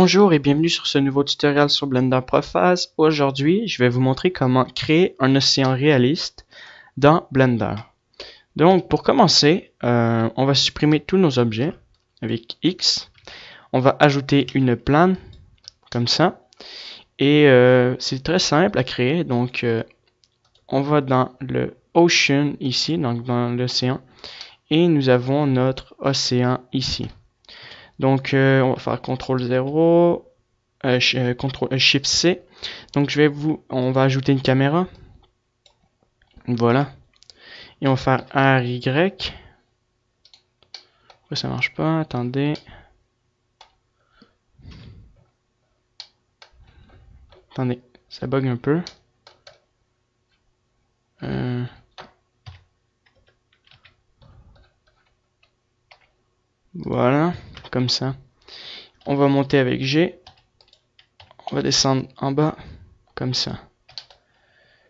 Bonjour et bienvenue sur ce nouveau tutoriel sur Blender Prophase. Aujourd'hui, je vais vous montrer comment créer un océan réaliste dans Blender. Donc, pour commencer, on va supprimer tous nos objets avec X. On va ajouter une plane, comme ça. Et c'est très simple à créer. Donc, on va dans le Ocean ici, donc dans l'océan. Et nous avons notre océan ici. Donc, on va faire CTRL 0, Shift C. Donc, on va ajouter une caméra. Voilà. Et on va faire RY. Pourquoi ça marche pas? Attendez. Attendez, ça bug un peu. Voilà, comme ça. On va monter avec G. On va descendre en bas, comme ça.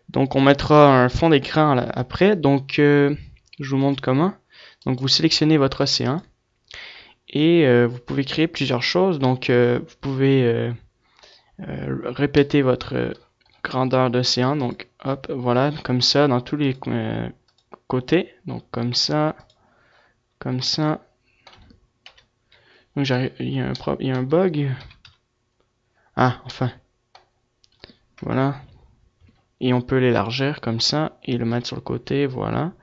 Donc, on mettra un fond d'écran après. Donc, je vous montre comment. Donc, vous sélectionnez votre océan. Et vous pouvez créer plusieurs choses. Donc, vous pouvez répéter votre grandeur d'océan. Donc, hop, voilà, comme ça, dans tous les côtés. Donc, comme ça, comme ça. Donc, il y a un bug. Ah, enfin. Voilà. Et on peut l'élargir comme ça et le mettre sur le côté. Voilà.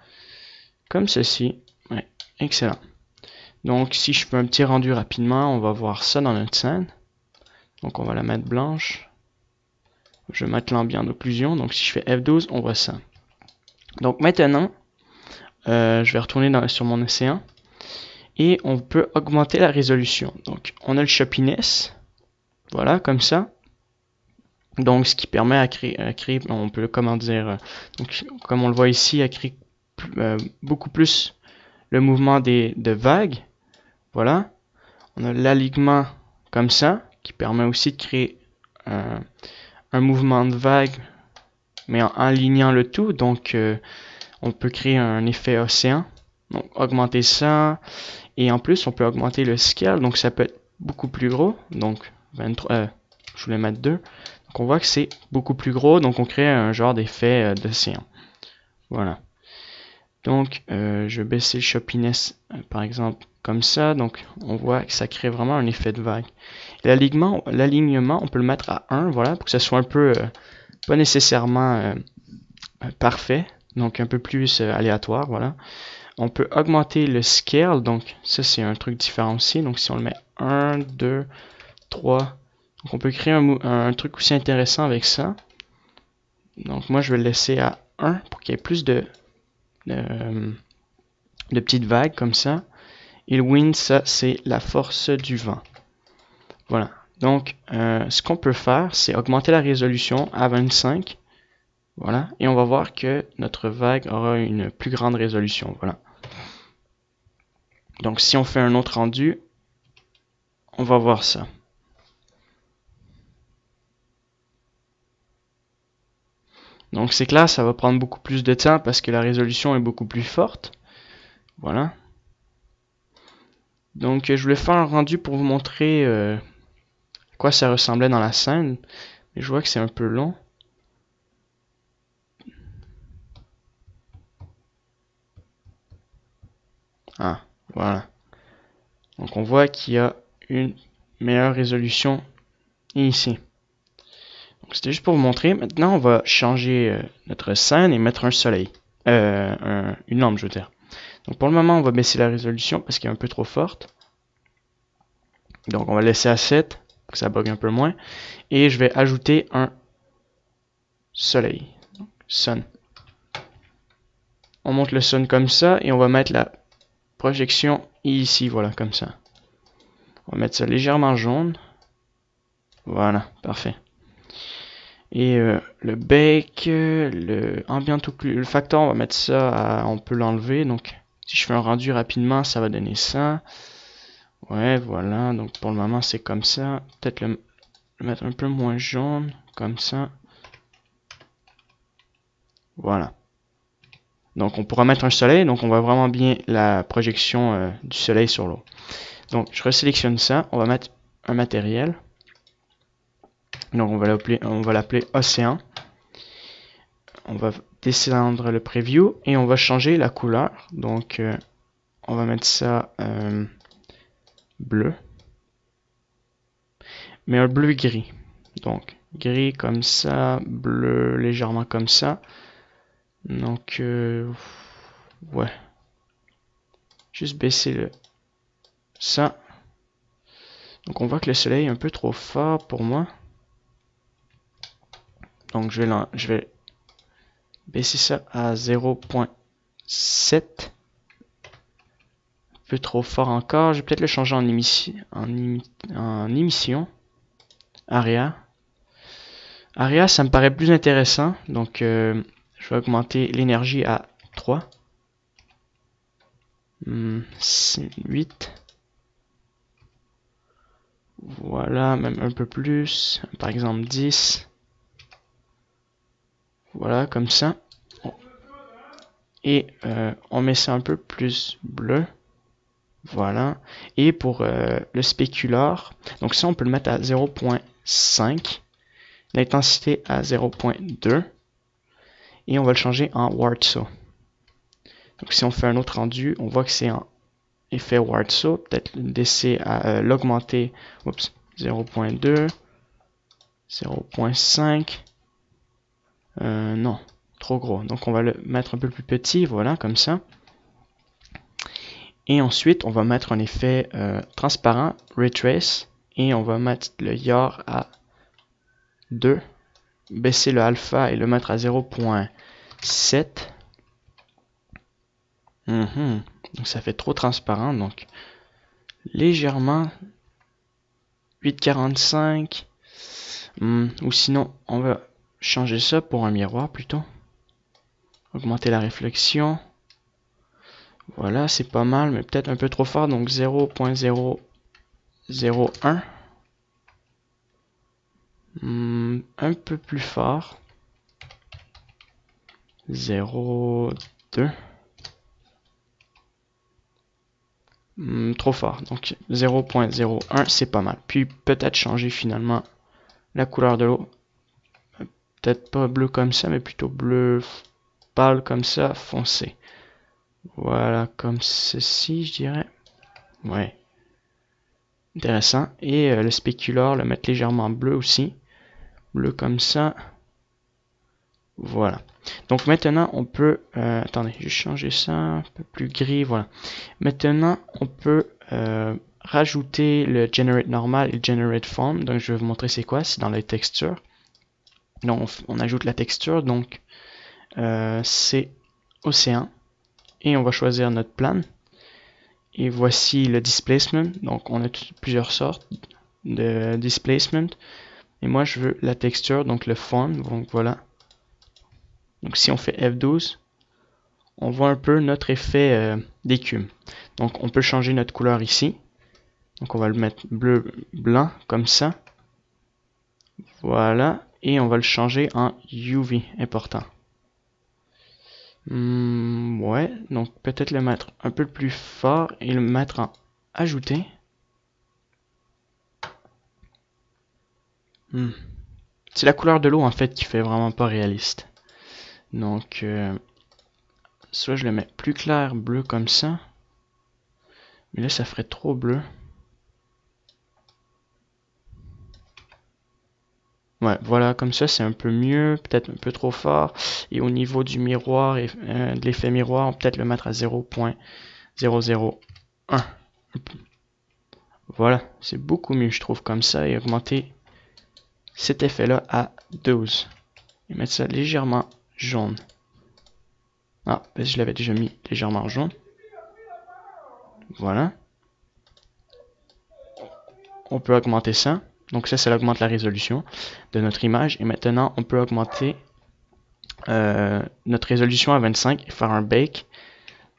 Comme ceci. Ouais, excellent. Donc, si je fais un petit rendu rapidement, on va voir ça dans notre scène. Donc, on va la mettre blanche. Je vais mettre l'ambiance d'occlusion. Donc, si je fais F12, on voit ça. Donc, maintenant, je vais retourner sur mon océan. Et on peut augmenter la résolution. Donc, on a le choppiness. Voilà, comme ça. Donc, ce qui permet à créer on peut, comment dire, donc, comme on le voit ici, à créer beaucoup plus le mouvement de vagues. Voilà. On a l'alignement comme ça, qui permet aussi de créer un mouvement de vague, mais en alignant le tout. Donc, on peut créer un effet océan. Donc, augmenter ça. Et en plus, on peut augmenter le scale. Donc, ça peut être beaucoup plus gros. Donc, 23, je voulais mettre 2. Donc, on voit que c'est beaucoup plus gros. Donc, on crée un genre d'effet d'océan. Voilà. Donc, je vais baisser le choppiness, par exemple, comme ça. Donc, on voit que ça crée vraiment un effet de vague. L'alignement, on peut le mettre à 1, voilà, pour que ça soit un peu, pas nécessairement parfait. Donc, un peu plus aléatoire, voilà. On peut augmenter le scale, donc ça c'est un truc différent aussi. Donc si on le met 1, 2, 3, donc on peut créer un truc aussi intéressant avec ça. Donc moi je vais le laisser à 1 pour qu'il y ait plus de petites vagues comme ça. Et le wind, ça c'est la force du vent. Voilà. Donc ce qu'on peut faire, c'est augmenter la résolution à 25. Voilà. Et on va voir que notre vague aura une plus grande résolution. Voilà. Donc si on fait un autre rendu, on va voir ça. Donc c'est clair, ça va prendre beaucoup plus de temps parce que la résolution est beaucoup plus forte. Voilà. Donc je voulais faire un rendu pour vous montrer à quoi ça ressemblait dans la scène. Mais je vois que c'est un peu long. Ah, voilà. Donc on voit qu'il y a une meilleure résolution ici. Donc c'était juste pour vous montrer. Maintenant on va changer notre scène et mettre un soleil. Une lampe, je veux dire. Donc pour le moment on va baisser la résolution parce qu'elle est un peu trop forte. Donc on va laisser à 7 pour que ça bug un peu moins. Et je vais ajouter un soleil. Sun. On monte le sun comme ça et on va mettre la projection ici, voilà, comme ça. On va mettre ça légèrement jaune. Voilà, parfait. Et le bake, le ambient le facteur, on va mettre ça on peut l'enlever. Donc si je fais un rendu rapidement, ça va donner ça. Ouais, voilà. Donc pour le moment, c'est comme ça. Peut-être le mettre un peu moins jaune, comme ça. Voilà. Donc on pourra mettre un soleil, donc on voit vraiment bien la projection du soleil sur l'eau. Donc je resélectionne ça, on va mettre un matériel. Donc on va l'appeler océan. On va descendre le preview et on va changer la couleur. Donc on va mettre ça bleu. Mais un bleu gris. Donc gris comme ça, bleu légèrement comme ça. Donc ouais. Juste baisser ça. Donc on voit que le soleil est un peu trop fort pour moi. Donc je vais baisser ça à 0.7. Un peu trop fort encore. Je vais peut-être le changer en émission. Aria. Aria, ça me paraît plus intéressant. Donc je vais augmenter l'énergie à 3. 8. Voilà, même un peu plus. Par exemple 10. Voilà, comme ça. Et on met ça un peu plus bleu. Voilà. Et pour le spécular, donc ça on peut le mettre à 0.5. L'intensité à 0.2. Et on va le changer en Wartso. Donc si on fait un autre rendu, on voit que c'est en effet Wartso. Peut-être d'essayer à l'augmenter. Oups. 0.2. 0.5. Non. Trop gros. Donc on va le mettre un peu plus petit. Voilà, comme ça. Et ensuite, on va mettre un effet transparent, Retrace. Et on va mettre le YAR à 2. Baisser le alpha et le mettre à 0.7. Donc ça fait trop transparent. Donc légèrement 8.45. Ou sinon, on va changer ça pour un miroir plutôt. Augmenter la réflexion. Voilà, c'est pas mal, mais peut-être un peu trop fort. Donc 0.001. Un peu plus fort. 0.2. Trop fort. Donc 0.01, c'est pas mal. Puis peut-être changer finalement la couleur de l'eau. Peut-être pas bleu comme ça, mais plutôt bleu pâle comme ça, foncé. Voilà, comme ceci, je dirais. Ouais. Intéressant. Et le spécular, le mettre légèrement bleu aussi. Bleu comme ça. Voilà. Donc maintenant, on peut... attendez, je vais changer ça un peu plus gris. Voilà. Maintenant, on peut rajouter le generate normal et le generate form. Donc je vais vous montrer c'est quoi. C'est dans les textures. Donc on ajoute la texture. Donc c'est océan. Et on va choisir notre plan. Et voici le displacement. Donc on a plusieurs sortes de displacement. Et moi je veux la texture, donc le form. Donc voilà. Donc si on fait F12, on voit un peu notre effet d'écume. Donc on peut changer notre couleur ici. Donc on va le mettre bleu, blanc, comme ça. Voilà. Et on va le changer en UV, important. Ouais, donc peut-être le mettre un peu plus fort et le mettre en ajouter. C'est la couleur de l'eau en fait qui fait vraiment pas réaliste. Donc soit je le mets plus clair, bleu comme ça. Mais là ça ferait trop bleu. Ouais, voilà, comme ça c'est un peu mieux, peut-être un peu trop fort. Et au niveau du miroir et de l'effet miroir, on peut peut-être le mettre à 0.001. Voilà, c'est beaucoup mieux je trouve comme ça et augmenter cet effet-là à 12. Et mettre ça légèrement jaune. Ah, parce que je l'avais déjà mis légèrement jaune. Voilà. On peut augmenter ça. Donc ça augmente la résolution de notre image. Et maintenant, on peut augmenter notre résolution à 25 et faire un bake.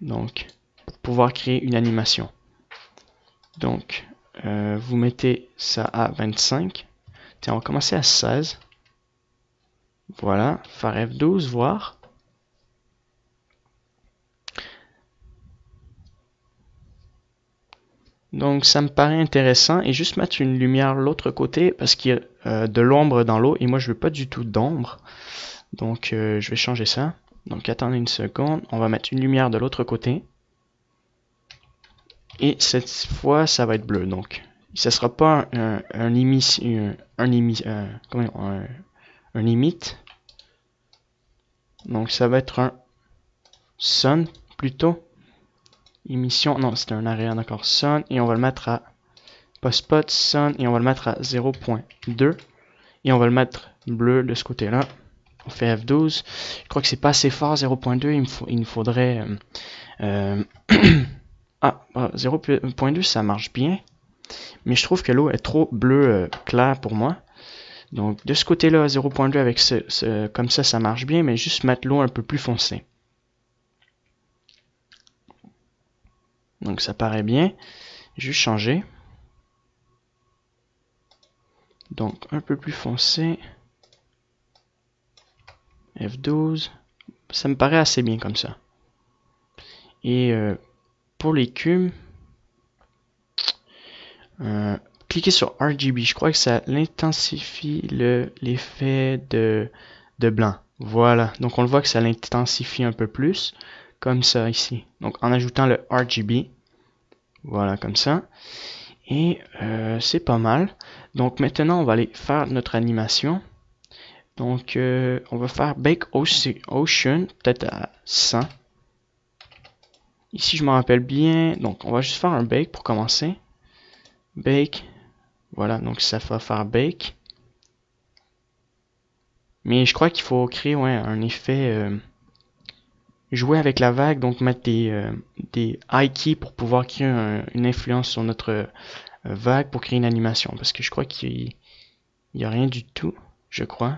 Donc, pour pouvoir créer une animation. Donc, vous mettez ça à 25. Tiens, on va commencer à 16. Voilà, faire F12, voir. Donc ça me paraît intéressant et juste mettre une lumière l'autre côté parce qu'il y a de l'ombre dans l'eau et moi je veux pas du tout d'ombre. Donc je vais changer ça. Donc attendez une seconde, on va mettre une lumière de l'autre côté. Et cette fois ça va être bleu. Donc ça sera pas un limite. Donc ça va être un sun plutôt. Émission, non c'est un area, d'accord, sun et on va le mettre à pas spot, sun et on va le mettre à 0.2 et on va le mettre bleu de ce côté là. On fait F12, je crois que c'est pas assez fort 0.2, il nous faudrait ah 0.2 ça marche bien mais je trouve que l'eau est trop bleu clair pour moi. Donc de ce côté là 0.2 avec comme ça marche bien, mais juste mettre l'eau un peu plus foncée. Donc ça paraît bien, juste changer. Donc un peu plus foncé. F12. Ça me paraît assez bien comme ça. Et pour l'écume, cliquez sur RGB. Je crois que ça intensifie l'effet de blanc. Voilà. Donc on le voit que ça l'intensifie un peu plus. Comme ça ici. Donc en ajoutant le RGB. Voilà, comme ça. Et c'est pas mal. Donc maintenant, on va aller faire notre animation. Donc on va faire Bake Ocean, peut-être à 100. Ici, je me rappelle bien. Donc on va juste faire un Bake pour commencer. Bake. Voilà, donc ça va faire Bake. Mais je crois qu'il faut créer un effet... jouer avec la vague, donc mettre des high keys pour pouvoir créer une influence sur notre vague pour créer une animation. Parce que je crois qu'il n'y a rien du tout, je crois.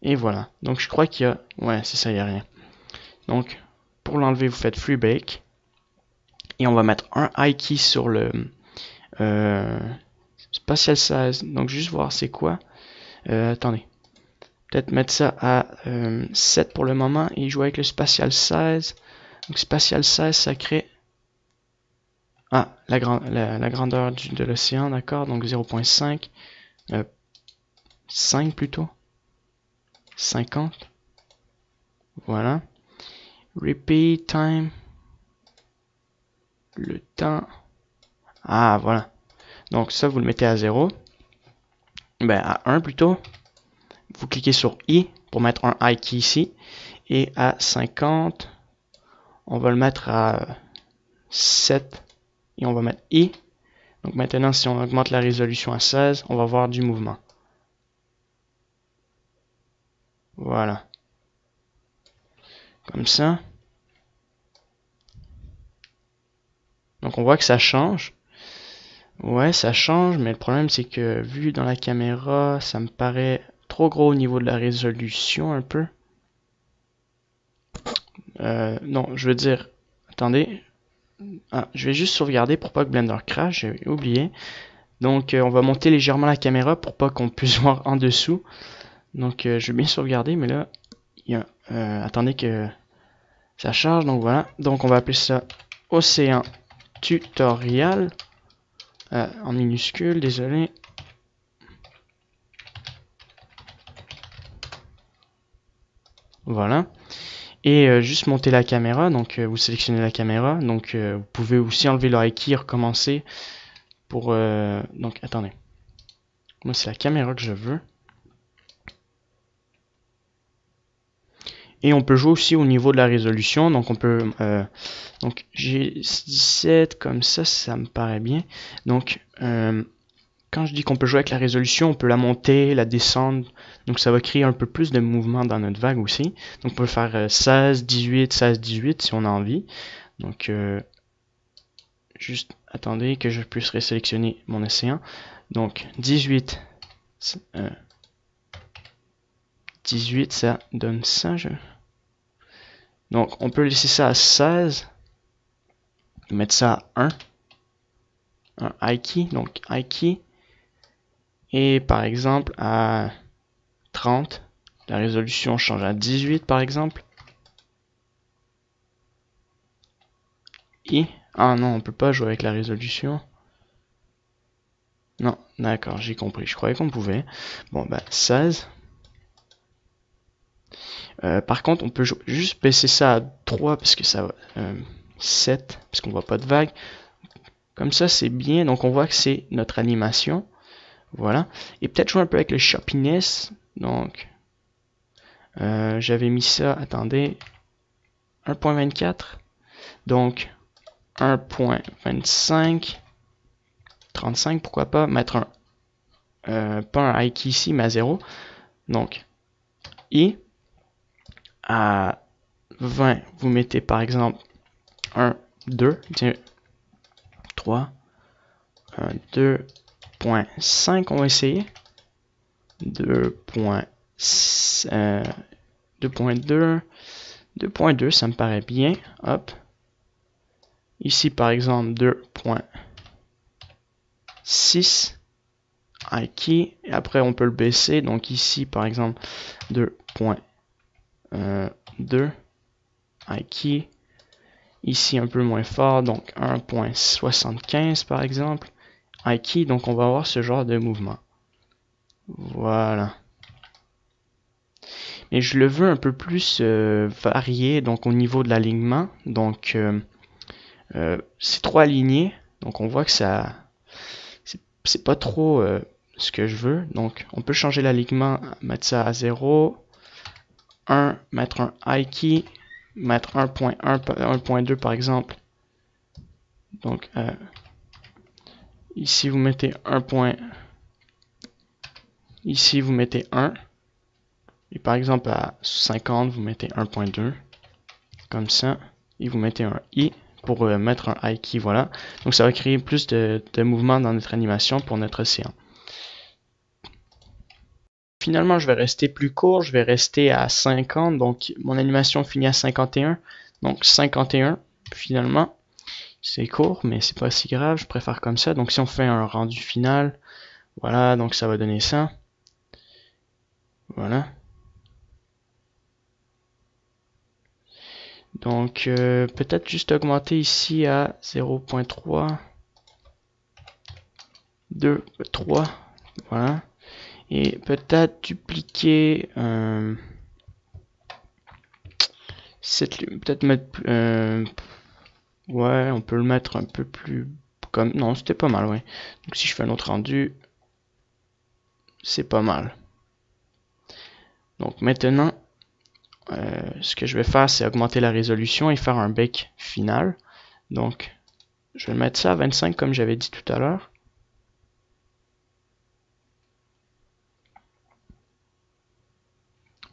Et voilà. Donc je crois qu'il y a... Ouais, c'est ça, il n'y a rien. Donc, pour l'enlever, vous faites Free Bake. Et on va mettre un high key sur le Spatial Size. Donc juste voir c'est quoi. Attendez. Peut-être mettre ça à 7 pour le moment et jouer avec le Spatial Size. Donc Spatial Size, ça crée... Ah, la grandeur de l'océan, d'accord. Donc 0.5. 5 plutôt. 50. Voilà. Repeat time. Le temps. Ah, voilà. Donc ça, vous le mettez à 0. Ben, à 1 plutôt. Vous cliquez sur I pour mettre un high key ici. Et à 50, on va le mettre à 7. Et on va mettre I. Donc maintenant, si on augmente la résolution à 16, on va voir du mouvement. Voilà. Comme ça. Donc on voit que ça change. Ouais, ça change, mais le problème c'est que vu dans la caméra, ça me paraît trop gros au niveau de la résolution un peu. Non, je veux dire, attendez. Ah, je vais juste sauvegarder pour pas que Blender crash, j'ai oublié. Donc on va monter légèrement la caméra pour pas qu'on puisse voir en dessous. Donc je vais bien sauvegarder, mais là, il y a, attendez que ça charge, donc voilà. Donc on va appeler ça Océan Tutorial. En minuscule, désolé. Voilà. Et juste monter la caméra, donc vous sélectionnez la caméra, donc vous pouvez aussi enlever le high key et recommencer pour... donc attendez, moi c'est la caméra que je veux. Et on peut jouer aussi au niveau de la résolution, donc on peut... donc j'ai 17 comme ça me paraît bien. Donc quand je dis qu'on peut jouer avec la résolution, on peut la monter, la descendre. Donc ça va créer un peu plus de mouvement dans notre vague aussi. Donc on peut faire 16, 18, 16, 18 si on a envie. Donc juste attendez que je puisse resélectionner mon océan. Donc 18, 18 ça donne ça. Donc on peut laisser ça à 16. Mettre ça à 1. Un high key. Donc high key. Et par exemple à 30, la résolution change à 18 par exemple. I. Ah non, on peut pas jouer avec la résolution. Non, d'accord, j'ai compris. Je croyais qu'on pouvait. Bon, bah, 16. Par contre, on peut juste baisser ça à 3 parce que ça va. 7, parce qu'on voit pas de vague. Comme ça, c'est bien. Donc, on voit que c'est notre animation. Voilà. Et peut-être jouer un peu avec le choppiness. Donc, j'avais mis ça, attendez, 1.24. Donc, 1.25. 35, pourquoi pas mettre pas un i key ici, mais à 0. Donc, i à 20, vous mettez par exemple 1, 2, 3, 1, 2.5, on va essayer. 2.2, 2.2, ça me paraît bien. Hop. Ici, par exemple, 2.6. I key. Et après, on peut le baisser. Donc ici, par exemple, 2.2. I key. Ici, un peu moins fort. Donc 1.75 par exemple. I key. Donc on va avoir ce genre de mouvement. Voilà. Mais je le veux un peu plus varié. Donc au niveau de l'alignement. Donc c'est trop aligné. Donc on voit que ça... C'est pas trop ce que je veux. Donc on peut changer l'alignement, mettre ça à 0. 1, mettre un I key, mettre 1.1, 1.2 par exemple. Donc ici vous mettez 1. Ici vous mettez 1. Et par exemple à 50 vous mettez 1.2. Comme ça. Et vous mettez un I pour mettre un I key. Voilà. Donc ça va créer plus de mouvement dans notre animation pour notre océan. Finalement, je vais rester plus court, je vais rester à 50, donc mon animation finit à 51, donc 51, finalement, c'est court, mais c'est pas si grave, je préfère comme ça, donc si on fait un rendu final, voilà, donc ça va donner ça, voilà. Donc, peut-être juste augmenter ici à 0.3, 2, 3, voilà. Et peut-être dupliquer, peut-être mettre, ouais, on peut le mettre un peu plus comme, non, c'était pas mal, ouais. Donc si je fais un autre rendu, c'est pas mal. Donc maintenant, ce que je vais faire, c'est augmenter la résolution et faire un bec final. Donc, je vais mettre ça à 25 comme j'avais dit tout à l'heure.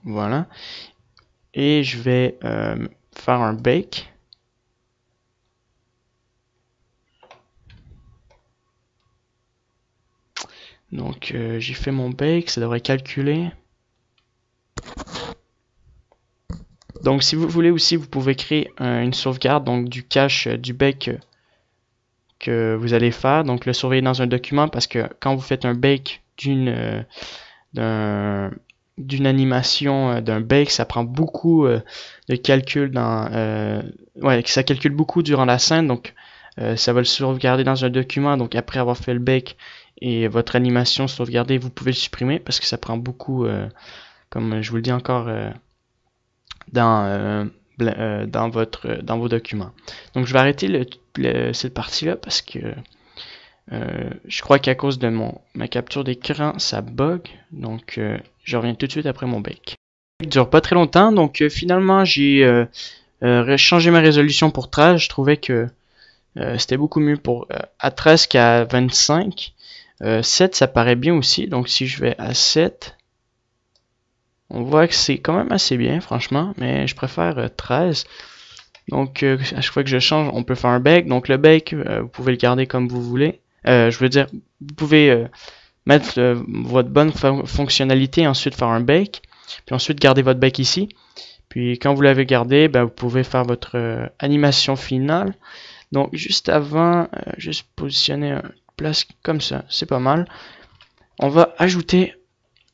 Voilà. Et je vais faire un bake. Donc, j'ai fait mon bake, ça devrait calculer. Donc, si vous voulez aussi, vous pouvez créer une sauvegarde donc du cache du bake que vous allez faire. Donc, le surveiller dans un document parce que quand vous faites un bake d'une animation, d'un bake, ça prend beaucoup de calcul ouais, ça calcule beaucoup durant la scène. Donc, ça va le sauvegarder dans un document. Donc, après avoir fait le bake et votre animation sauvegardée, vous pouvez le supprimer parce que ça prend beaucoup, comme je vous le dis encore, dans vos documents. Donc je vais arrêter cette partie-là parce que je crois qu'à cause de ma capture d'écran, ça bug. Donc je reviens tout de suite après mon bake. Ça dure pas très longtemps, donc finalement j'ai changé ma résolution pour 13. Je trouvais que c'était beaucoup mieux à 13 qu'à 25. 7 ça paraît bien aussi, donc si je vais à 7, on voit que c'est quand même assez bien, franchement, mais je préfère 13. Donc, à chaque fois que je change, on peut faire un bake. Donc, le bake, vous pouvez le garder comme vous voulez. Je veux dire, vous pouvez mettre votre bonne fonctionnalité et ensuite faire un bake. Puis ensuite, garder votre bake ici. Puis, quand vous l'avez gardé, ben, vous pouvez faire votre animation finale. Donc, juste avant, juste positionner une place comme ça. C'est pas mal. On va ajouter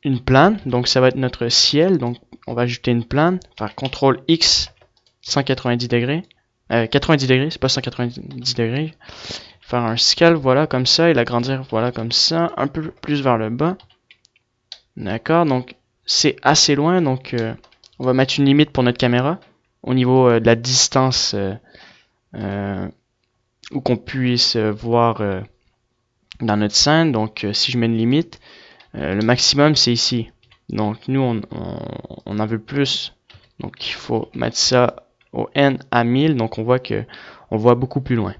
une plane, donc ça va être notre ciel, donc on va ajouter une plane, faire CTRL X 190 degrés, 90 degrés, c'est pas 190 degrés. Faire un scale, voilà, comme ça, et l'agrandir, voilà, comme ça, un peu plus vers le bas. D'accord, donc c'est assez loin, donc on va mettre une limite pour notre caméra au niveau de la distance où qu'on puisse voir dans notre scène. Donc si je mets une limite, le maximum c'est ici. Donc nous on en veut plus, donc il faut mettre ça au N à 1000, donc on voit que on voit beaucoup plus loin.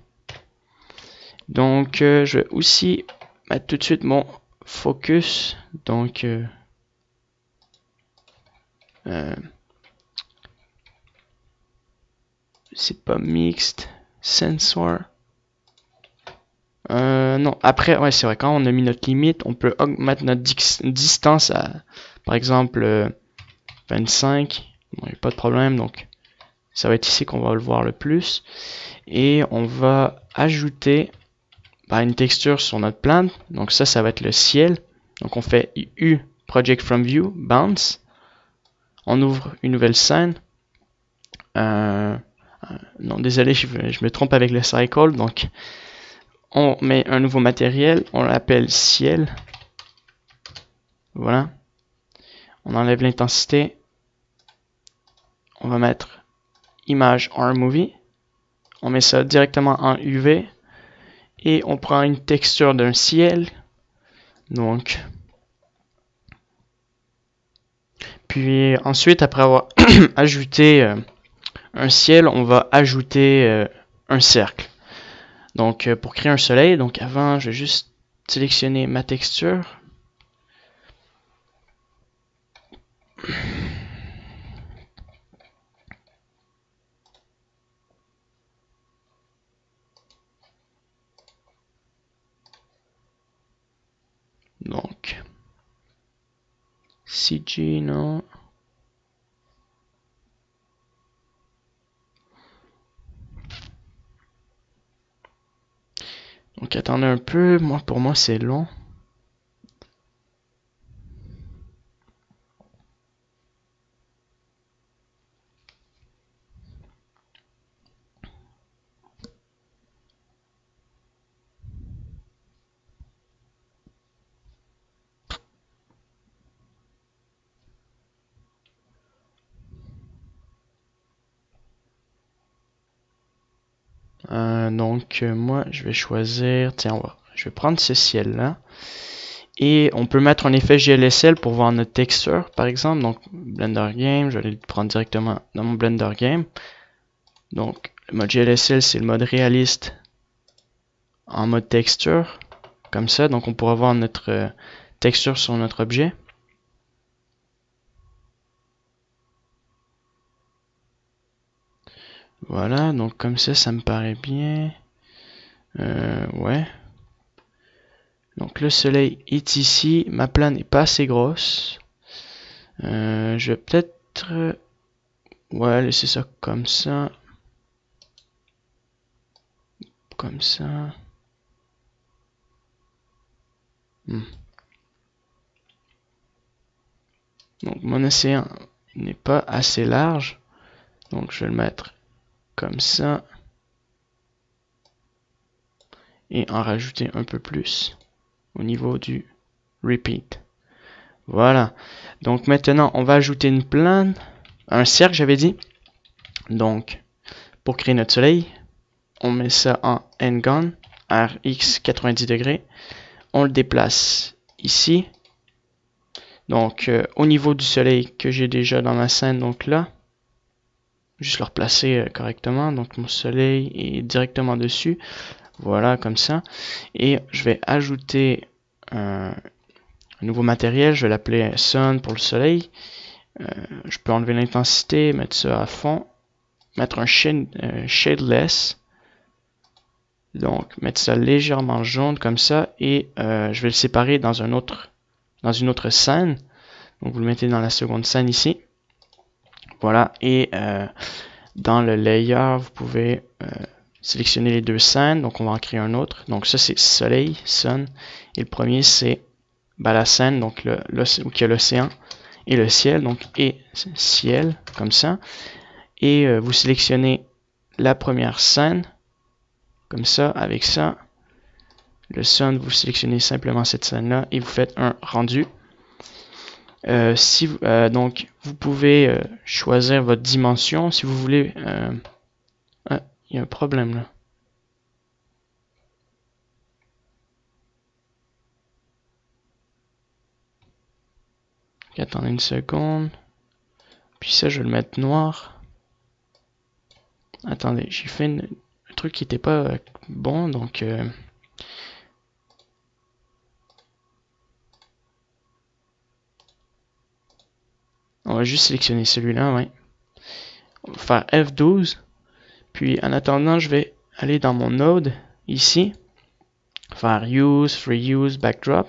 Donc je vais aussi mettre tout de suite mon focus, donc c'est pas mixed sensor. Non, après, ouais, c'est vrai, quand on a mis notre limite, on peut mettre notre distance à, par exemple, 25. Bon, il n'y a pas de problème, donc ça va être ici qu'on va le voir le plus. Et on va ajouter une texture sur notre plan. Donc ça va être le ciel. Donc on fait U, Project from View, Bounce. On ouvre une nouvelle scène. Non, désolé, je me trompe avec le cycle. Donc on met un nouveau matériel, on l'appelle ciel. Voilà. On enlève l'intensité. On va mettre image R-Movie. On met ça directement en UV. Et on prend une texture d'un ciel. Donc. Puis ensuite, après avoir ajouté un ciel, on va ajouter un cercle. Donc pour créer un soleil, donc avant, je vais juste sélectionner ma texture. Donc CG, non. Donc attendez un peu, pour moi c'est long. Donc moi je vais choisir, tiens, je vais prendre ce ciel là. Et on peut mettre un effet GLSL pour voir notre texture par exemple. Donc Blender Game, je vais aller le prendre directement dans mon Blender Game. Donc le mode GLSL c'est le mode réaliste en mode texture. Comme ça, donc on pourra voir notre texture sur notre objet. Voilà, donc comme ça me paraît bien. Ouais. Donc le soleil est ici, ma plane n'est pas assez grosse. Je vais peut-être... ouais, laisser ça comme ça. Comme ça. Donc mon océan n'est pas assez large. Donc je vais le mettre comme ça. Et en rajouter un peu plus au niveau du repeat. Voilà. Donc maintenant, on va ajouter une plane, un cercle, j'avais dit. Donc, pour créer notre soleil, on met ça en N-Gun, RX 90 degrés. On le déplace ici. Donc, au niveau du soleil que j'ai déjà dans ma scène, donc là, juste le replacer correctement. Donc, mon soleil est directement dessus. Voilà, comme ça. Et je vais ajouter un nouveau matériel. Je vais l'appeler Sun pour le soleil. Je peux enlever l'intensité, mettre ça à fond, mettre un shadeless, donc mettre ça légèrement jaune comme ça, et je vais le séparer dans une autre scène. Donc vous le mettez dans la seconde scène ici. Voilà, et dans le layer, vous pouvez sélectionner les deux scènes. Donc on va en créer un autre. Donc ça c'est soleil, sun, et le premier c'est la scène, donc où il y a l'océan et le ciel, donc et ciel comme ça. Et vous sélectionnez la première scène, comme ça, avec ça. Le Sun, vous sélectionnez simplement cette scène-là et vous faites un rendu. Donc, vous pouvez choisir votre dimension si vous voulez. Ah, il y a un problème là. Attendez une seconde. Puis ça, je vais le mettre noir. Attendez, j'ai fait un truc qui n'était pas bon, donc... on va juste sélectionner celui-là, ouais. On va faire F12. Puis en attendant, je vais aller dans mon node, ici. Faire Use, Free Use, Backdrop.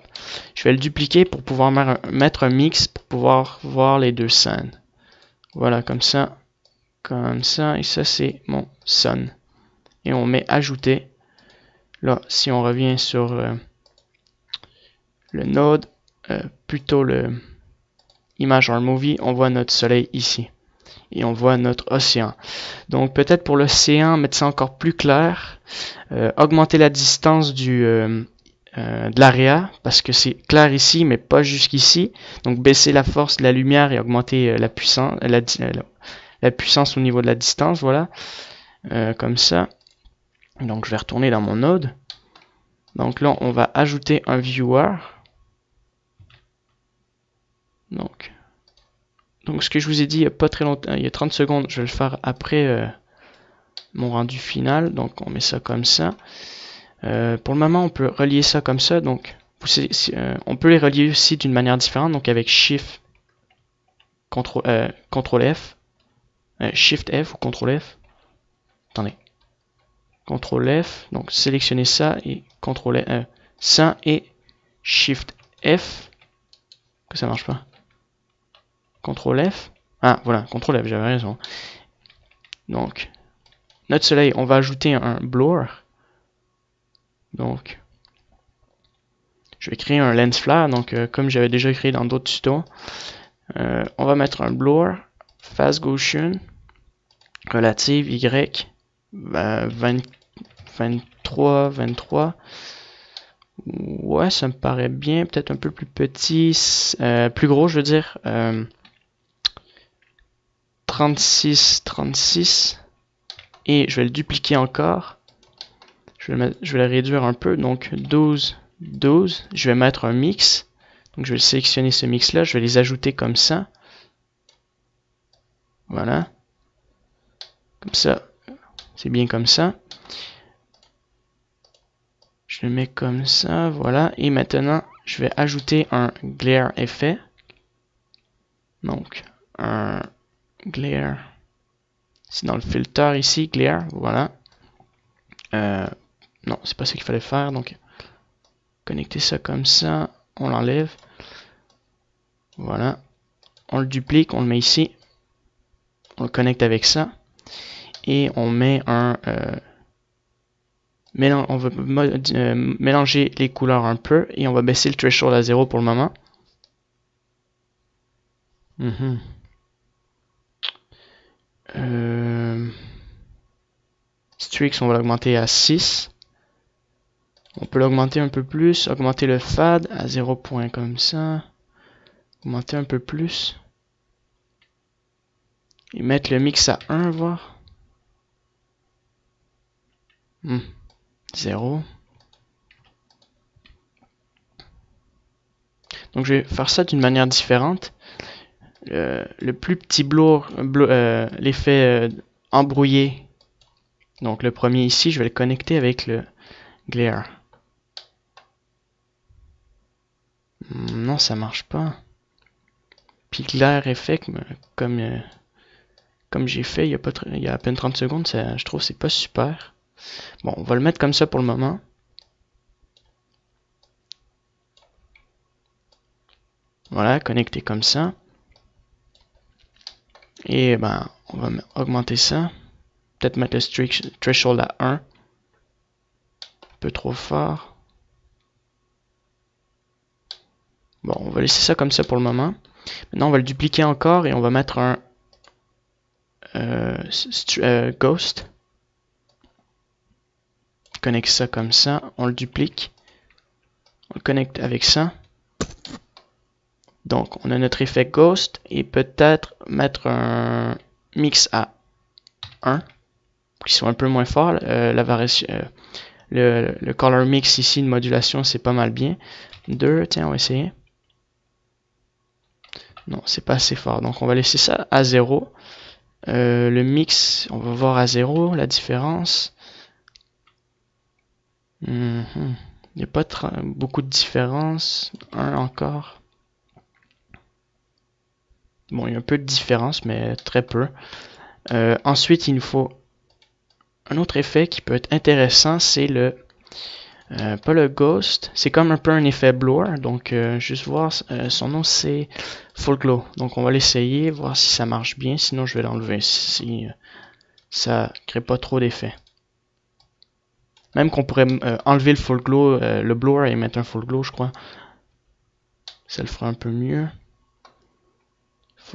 Je vais le dupliquer pour pouvoir mettre un mix pour pouvoir voir les deux scènes. Voilà, comme ça. Comme ça. Et ça, c'est mon Sun. Et on met Ajouter. Là, si on revient sur le node, plutôt le Image or Movie, on voit notre soleil ici. Et on voit notre océan. Donc peut-être pour l'océan, mettre ça encore plus clair. Augmenter la distance de l'area, parce que c'est clair ici, mais pas jusqu'ici. Donc baisser la force de la lumière et augmenter la puissance au niveau de la distance, voilà. Comme ça. Donc je vais retourner dans mon node. Donc là, on va ajouter un viewer. Donc ce que je vous ai dit il n'y a pas très longtemps, il y a 30 secondes, je vais le faire après mon rendu final. Donc on met ça comme ça. Pour le moment, on peut relier ça comme ça. Donc on peut les relier aussi d'une manière différente. Donc avec Shift, Ctrl F, Shift F ou Ctrl F. Attendez. Ctrl F. Donc sélectionnez ça et Ctrl F, ça et Shift F. Que ça marche pas. Ctrl F. Ah voilà, Ctrl F, j'avais raison. Donc notre soleil, on va ajouter un blur. Donc je vais créer un lens flare. Donc comme j'avais déjà créé dans d'autres tutos. On va mettre un blur, phase Gaussian, relative Y, 23, 23. Ouais, ça me paraît bien. Peut-être un peu plus petit, plus gros, je veux dire. 36, 36. Et je vais le dupliquer encore. Je vais le réduire un peu. Donc 12, 12. Je vais mettre un mix. Donc je vais sélectionner ce mix là. Je vais les ajouter comme ça. Voilà. Comme ça. C'est bien comme ça. Je le mets comme ça, voilà. Et maintenant, je vais ajouter un glare effet. Donc, un glare. C'est dans le filter ici, glare, voilà. Non, c'est pas ce qu'il fallait faire. Donc, connecter ça comme ça. On l'enlève. Voilà. On le duplique, on le met ici. On le connecte avec ça. Et on met un... on va mélanger les couleurs un peu. Et on va baisser le threshold à 0 pour le moment. Streaks, on va l'augmenter à 6. On peut l'augmenter un peu plus, augmenter le fade à 0 point comme ça. Augmenter un peu plus. Et mettre le mix à 1, voir. 0. Donc je vais faire ça d'une manière différente. Le plus petit blur, l'effet embrouillé. Donc le premier ici, je vais le connecter avec le glare. Non, ça marche pas. Puis glare effet, comme j'ai fait il y a à peine 30 secondes, je trouve que c'est pas super. Bon, on va le mettre comme ça pour le moment. Voilà, connecté comme ça. Et ben, on va augmenter ça. Peut-être mettre le threshold à 1. Un peu trop fort. Bon, on va laisser ça comme ça pour le moment. Maintenant, on va le dupliquer encore et on va mettre un Ghost. connecte ça comme ça, on le duplique, on le connecte avec ça. Donc, on a notre effet Ghost et peut-être mettre un mix à 1 qui soit un peu moins fort. La variation, le color mix ici de modulation, c'est pas mal bien. 2, tiens, on va essayer. Non, c'est pas assez fort. Donc, on va laisser ça à 0. Le mix, on va voir à 0 la différence. Il n'y a pas beaucoup de différence. 1 encore. Bon, il y a un peu de différence, mais très peu. Ensuite, il nous faut un autre effet qui peut être intéressant, c'est le... pas le Ghost, c'est comme un peu un effet blur. Donc, juste voir, son nom c'est Full Glow. Donc, on va l'essayer, voir si ça marche bien. Sinon, je vais l'enlever si ça crée pas trop d'effet. Même qu'on pourrait enlever le Full Glow, le blur et mettre un Full Glow, je crois. Ça le fera un peu mieux.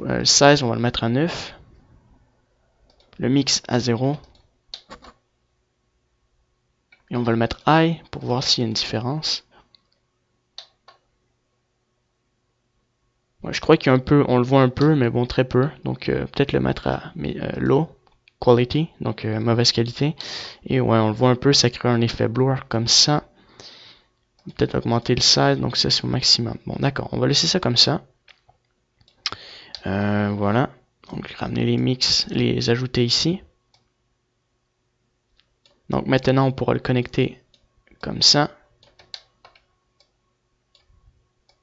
Le 16, on va le mettre à 9. Le mix à 0. Et on va le mettre high pour voir s'il y a une différence. Ouais, je crois qu'il y a un peu, on le voit un peu, mais bon, très peu. Donc peut-être le mettre à low quality, donc mauvaise qualité. Et ouais, on le voit un peu, ça crée un effet blur comme ça. Peut-être augmenter le size, donc ça c'est au maximum. Bon, d'accord, on va laisser ça comme ça. Voilà. Donc ramener les mix, les ajouter ici. Donc maintenant on pourra le connecter comme ça.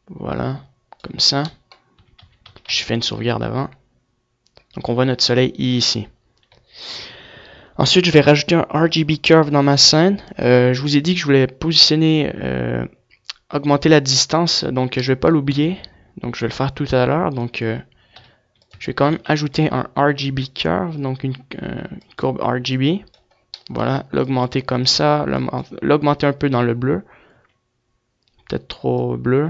Voilà, comme ça. Je fais une sauvegarde avant. Donc on voit notre soleil ici. Ensuite, je vais rajouter un RGB curve dans ma scène. Je vous ai dit que je voulais positionner, augmenter la distance, donc je vais pas l'oublier. Donc je vais le faire tout à l'heure. Donc je vais quand même ajouter un RGB curve, donc une courbe RGB. Voilà, l'augmenter comme ça, l'augmenter un peu dans le bleu. Peut-être trop bleu.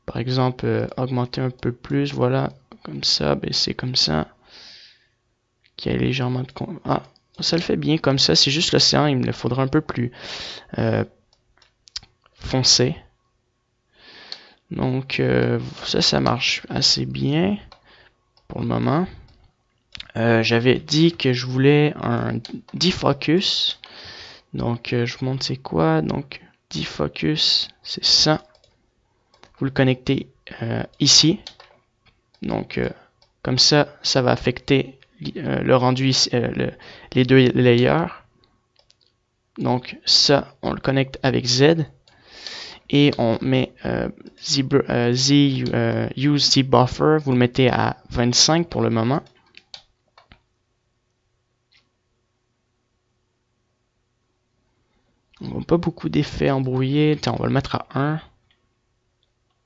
Par exemple, augmenter un peu plus, voilà, comme ça, baisser comme ça. Qui est légèrement de... Ah, ça le fait bien comme ça, c'est juste l'océan, il me le faudra un peu plus foncé. Donc ça marche assez bien pour le moment. J'avais dit que je voulais un defocus. Donc je vous montre c'est quoi. Donc defocus, c'est ça. Vous le connectez ici. Donc comme ça va affecter le rendu ici, les deux layers. Donc ça, on le connecte avec Z. Et on met use ZBuffer, vous le mettez à 25 pour le moment. On voit pas beaucoup d'effets embrouillés. Tiens, on va le mettre à 1.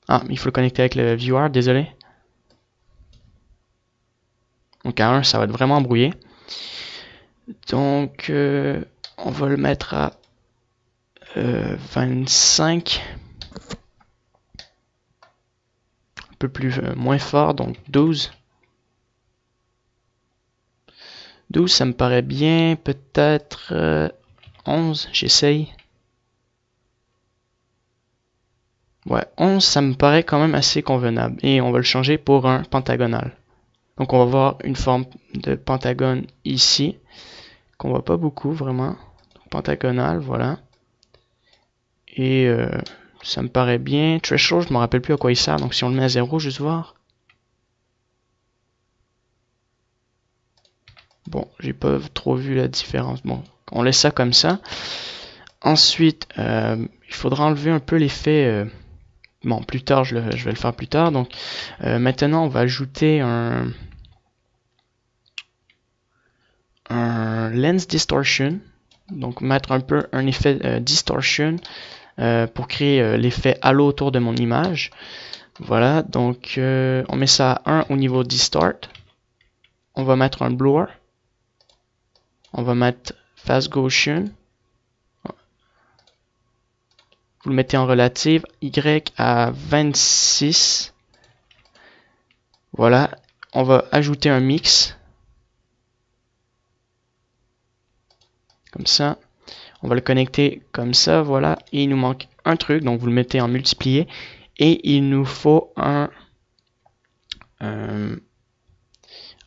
Ah, il faut le connecter avec le viewer, désolé. Donc à 1, ça va être vraiment embrouillé. Donc, on va le mettre à 25. Un peu plus, moins fort, donc 12. 12, ça me paraît bien. Peut-être 11, j'essaye. Ouais, 11, ça me paraît quand même assez convenable. Et on va le changer pour un pentagonal. Donc on va voir une forme de pentagone ici, qu'on voit pas beaucoup vraiment. Pentagonal, voilà. Et ça me paraît bien. Threshold, je me rappelle plus à quoi il sert, donc si on le met à 0, juste voir. Bon, j'ai pas trop vu la différence. Bon, on laisse ça comme ça. Ensuite, il faudra enlever un peu l'effet... bon, plus tard, je vais le faire plus tard. Donc, maintenant, on va ajouter un lens distortion. Donc, mettre un peu un effet distortion pour créer l'effet halo autour de mon image. Voilà, donc on met ça à 1 au niveau distort. On va mettre un blur. On va mettre fast Gaussian. Vous le mettez en relative. Y à 26. Voilà. On va ajouter un mix. comme ça. On va le connecter comme ça, voilà. Et il nous manque un truc, donc vous le mettez en multiplié. Et il nous faut un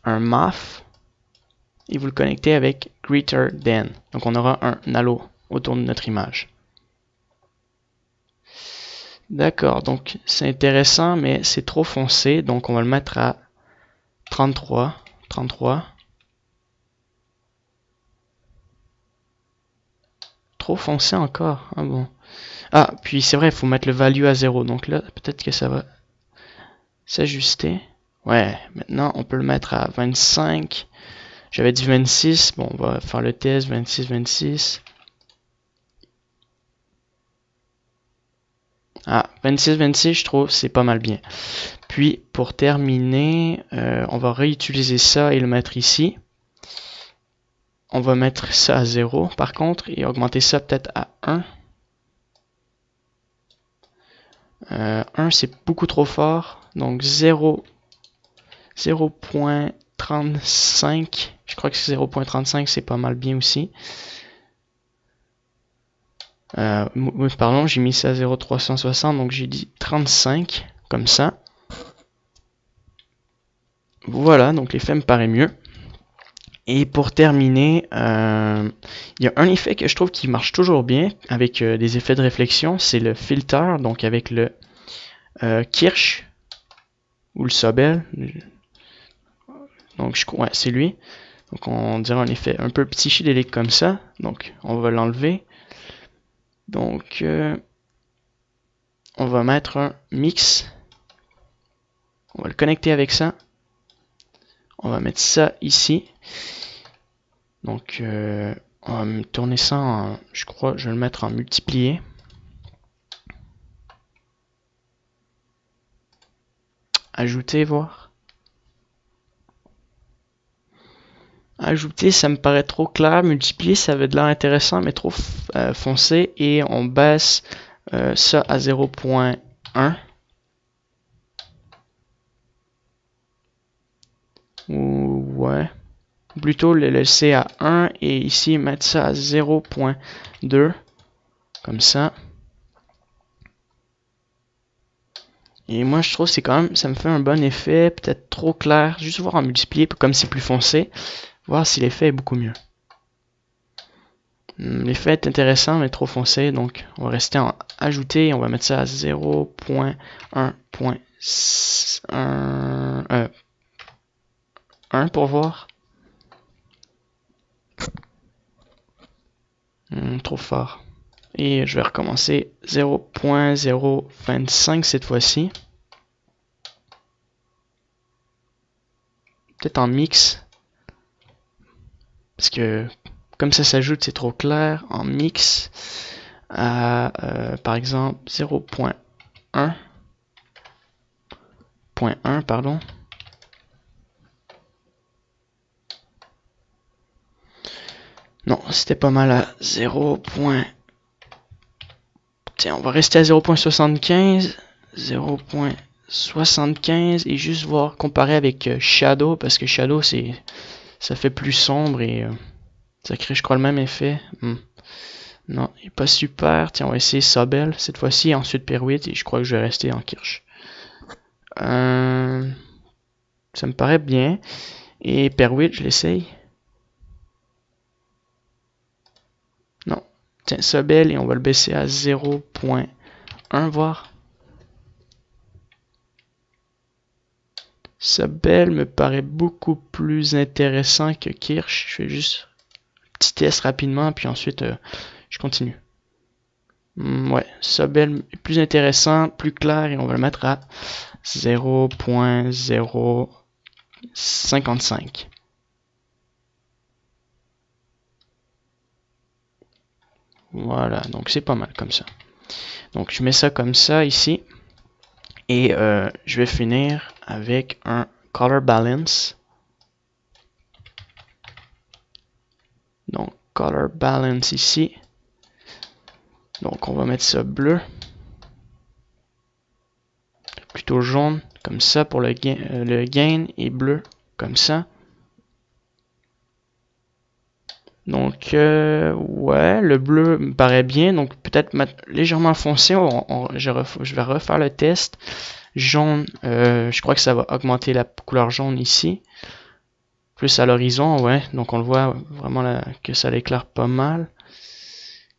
math. Et vous le connectez avec greater than. Donc on aura un halo autour de notre image. D'accord, donc c'est intéressant, mais c'est trop foncé. Donc on va le mettre à 33. 33. Trop foncé encore. Ah bon. Ah, puis c'est vrai, il faut mettre le value à 0. Donc là, peut-être que ça va s'ajuster. Ouais, maintenant on peut le mettre à 25. J'avais dit 26. Bon, on va faire le test. 26, 26. Ah, 26, 26, je trouve c'est pas mal bien. Puis pour terminer, on va réutiliser ça et le mettre ici. On va mettre ça à 0 par contre et augmenter ça peut-être à 1. 1 c'est beaucoup trop fort. Donc 0.35. Je crois que 0.35 c'est pas mal bien aussi. Pardon, j'ai mis ça à 0.360 donc j'ai dit 35 comme ça. Voilà, donc l'effet me paraît mieux. Et pour terminer, il y a un effet que je trouve qui marche toujours bien avec des effets de réflexion, c'est le filter, donc avec le Kirsch ou le Sobel. Donc ouais, c'est lui. Donc on dirait un effet un peu psychédélique comme ça. Donc on va l'enlever. Donc on va mettre un mix. On va le connecter avec ça. On va mettre ça ici. Donc on va me tourner ça en, je crois, je vais le mettre en multiplié. Ajouter, voir. Ajouter, ça me paraît trop clair. Multiplier, ça avait de l'air intéressant, mais trop foncé. Et on baisse ça à 0.1. Ouais. Plutôt le laisser à 1 et ici mettre ça à 0.2. Comme ça. Et moi je trouve que c'est quand même, ça me fait un bon effet, peut-être trop clair. Juste voir en multiplier, comme c'est plus foncé. Voir si l'effet est beaucoup mieux. L'effet est intéressant mais trop foncé, donc on va rester en ajouter et on va mettre ça à 0.1 pour voir. Trop fort. Et je vais recommencer 0.025 cette fois-ci. Peut-être en mix. Parce que comme ça s'ajoute, c'est trop clair. En mix à par exemple 0.1. Pardon. Non, c'était pas mal à 0. Tiens, on va rester à 0.75. 0.75 et juste voir comparer avec Shadow parce que Shadow ça fait plus sombre et ça crée je crois le même effet. Non, il est pas super. Tiens, on va essayer Sobel cette fois-ci, ensuite Peruit et je crois que je vais rester en Kirsch. Ça me paraît bien. Et Peruit, je l'essaye. Non. Tiens, Sobel et on va le baisser à 0.1 voir. Sobel me paraît beaucoup plus intéressant que Kirsch. Je fais juste un petit test rapidement puis ensuite je continue. Ouais, Sobel est plus intéressant, plus clair et on va le mettre à 0.055. Voilà, donc c'est pas mal comme ça. Donc je mets ça comme ça ici. Et je vais finir avec un color balance. Donc color balance ici. Donc on va mettre ça bleu. Plutôt jaune comme ça pour le gain et bleu comme ça. Donc, ouais, le bleu me paraît bien. Donc, peut-être légèrement foncé. Je vais refaire le test. Jaune, je crois que ça va augmenter la couleur jaune ici. Plus à l'horizon, ouais. Donc, on le voit vraiment là, que ça l'éclaire pas mal.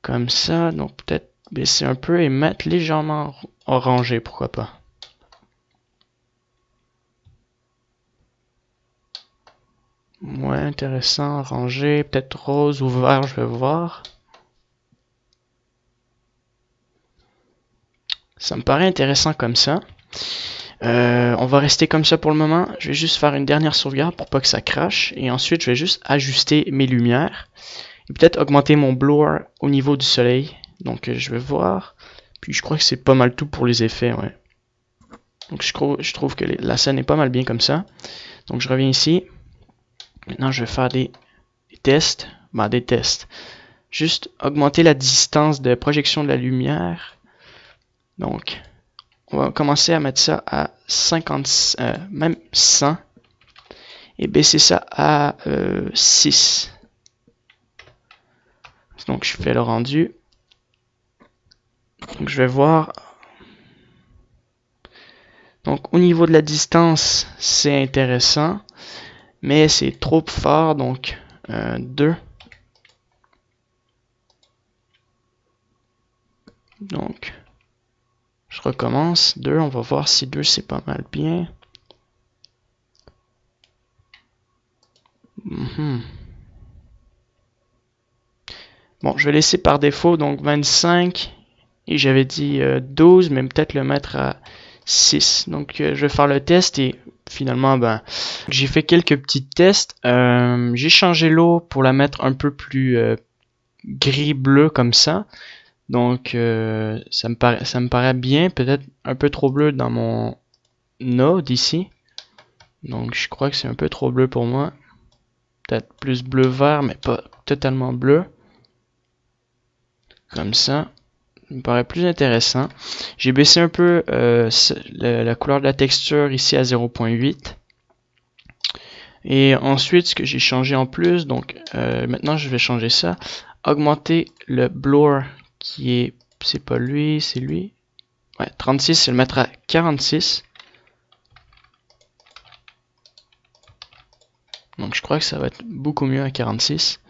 Comme ça. Donc, peut-être baisser un peu et mettre légèrement orangé, pourquoi pas. Ouais, intéressant, orangé, peut-être rose ou vert, je vais voir. Ça me paraît intéressant comme ça. On va rester comme ça pour le moment. Je vais juste faire une dernière sauvegarde pour pas que ça crache. Et ensuite, je vais juste ajuster mes lumières. Et peut-être augmenter mon blower au niveau du soleil. Donc, je vais voir. Puis, je crois que c'est pas mal tout pour les effets, ouais. Donc, je trouve que la scène est pas mal bien comme ça. Donc, je reviens ici. Maintenant, je vais faire des tests. Ben, des tests. Juste augmenter la distance de projection de la lumière. Donc, on va commencer à mettre ça à 50, même 100. Et baisser ça à 6. Donc, je fais le rendu. Donc, je vais voir. Donc, au niveau de la distance, c'est intéressant. Mais c'est trop fort. Donc, 2. Donc, je recommence. 2, on va voir si 2 c'est pas mal bien. Bon, je vais laisser par défaut, donc 25. Et j'avais dit 12, mais peut-être le mettre à 6. Donc, je vais faire le test et finalement, ben, j'ai fait quelques petits tests. J'ai changé l'eau pour la mettre un peu plus gris-bleu comme ça. Donc, ça me paraît bien. Peut-être un peu trop bleu dans mon node ici. Donc, je crois que c'est un peu trop bleu pour moi. Peut-être plus bleu-vert, mais pas totalement bleu. Comme ça. Ça me paraît plus intéressant. J'ai baissé un peu la couleur de la texture ici à 0.8. Et ensuite, ce que j'ai changé en plus, donc maintenant je vais changer ça. Augmenter le blower qui est, c'est pas lui, c'est lui. Ouais, 36, je vais le mettre à 46. Donc je crois que ça va être beaucoup mieux à 46.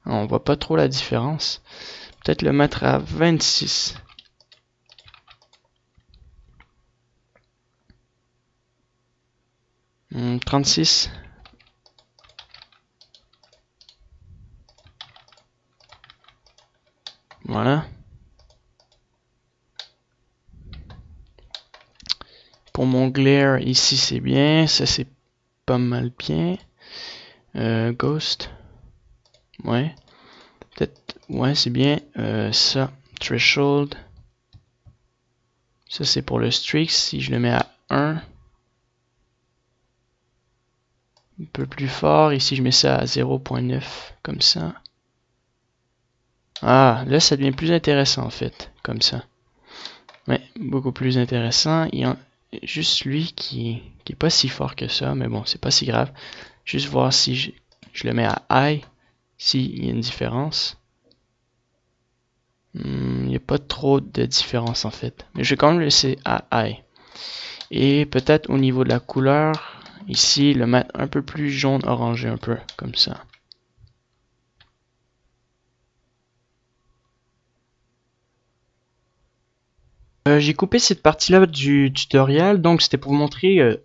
On voit pas trop la différence. Peut-être le mettre à 26. Hmm, 36. Voilà. Pour mon glare, ici c'est bien. Ça c'est pas mal bien. Ghost. Ouais. Peut-être. Ouais, c'est bien. Ça. Threshold. Ça c'est pour le streak. Si je le mets à 1. Un peu plus fort. Ici je mets ça à 0.9. Comme ça. Ah, là ça devient plus intéressant en fait. Comme ça. Ouais, beaucoup plus intéressant. Il y a juste lui qui est pas si fort que ça. Mais bon, c'est pas si grave. Juste voir si je le mets à high. S'il y a une différence. Il n'y a pas trop de différence en fait. Mais je vais quand même le laisser à high. Et peut-être au niveau de la couleur, ici, le mettre un peu plus jaune orangé un peu, comme ça. J'ai coupé cette partie-là du tutoriel, donc c'était pour vous montrer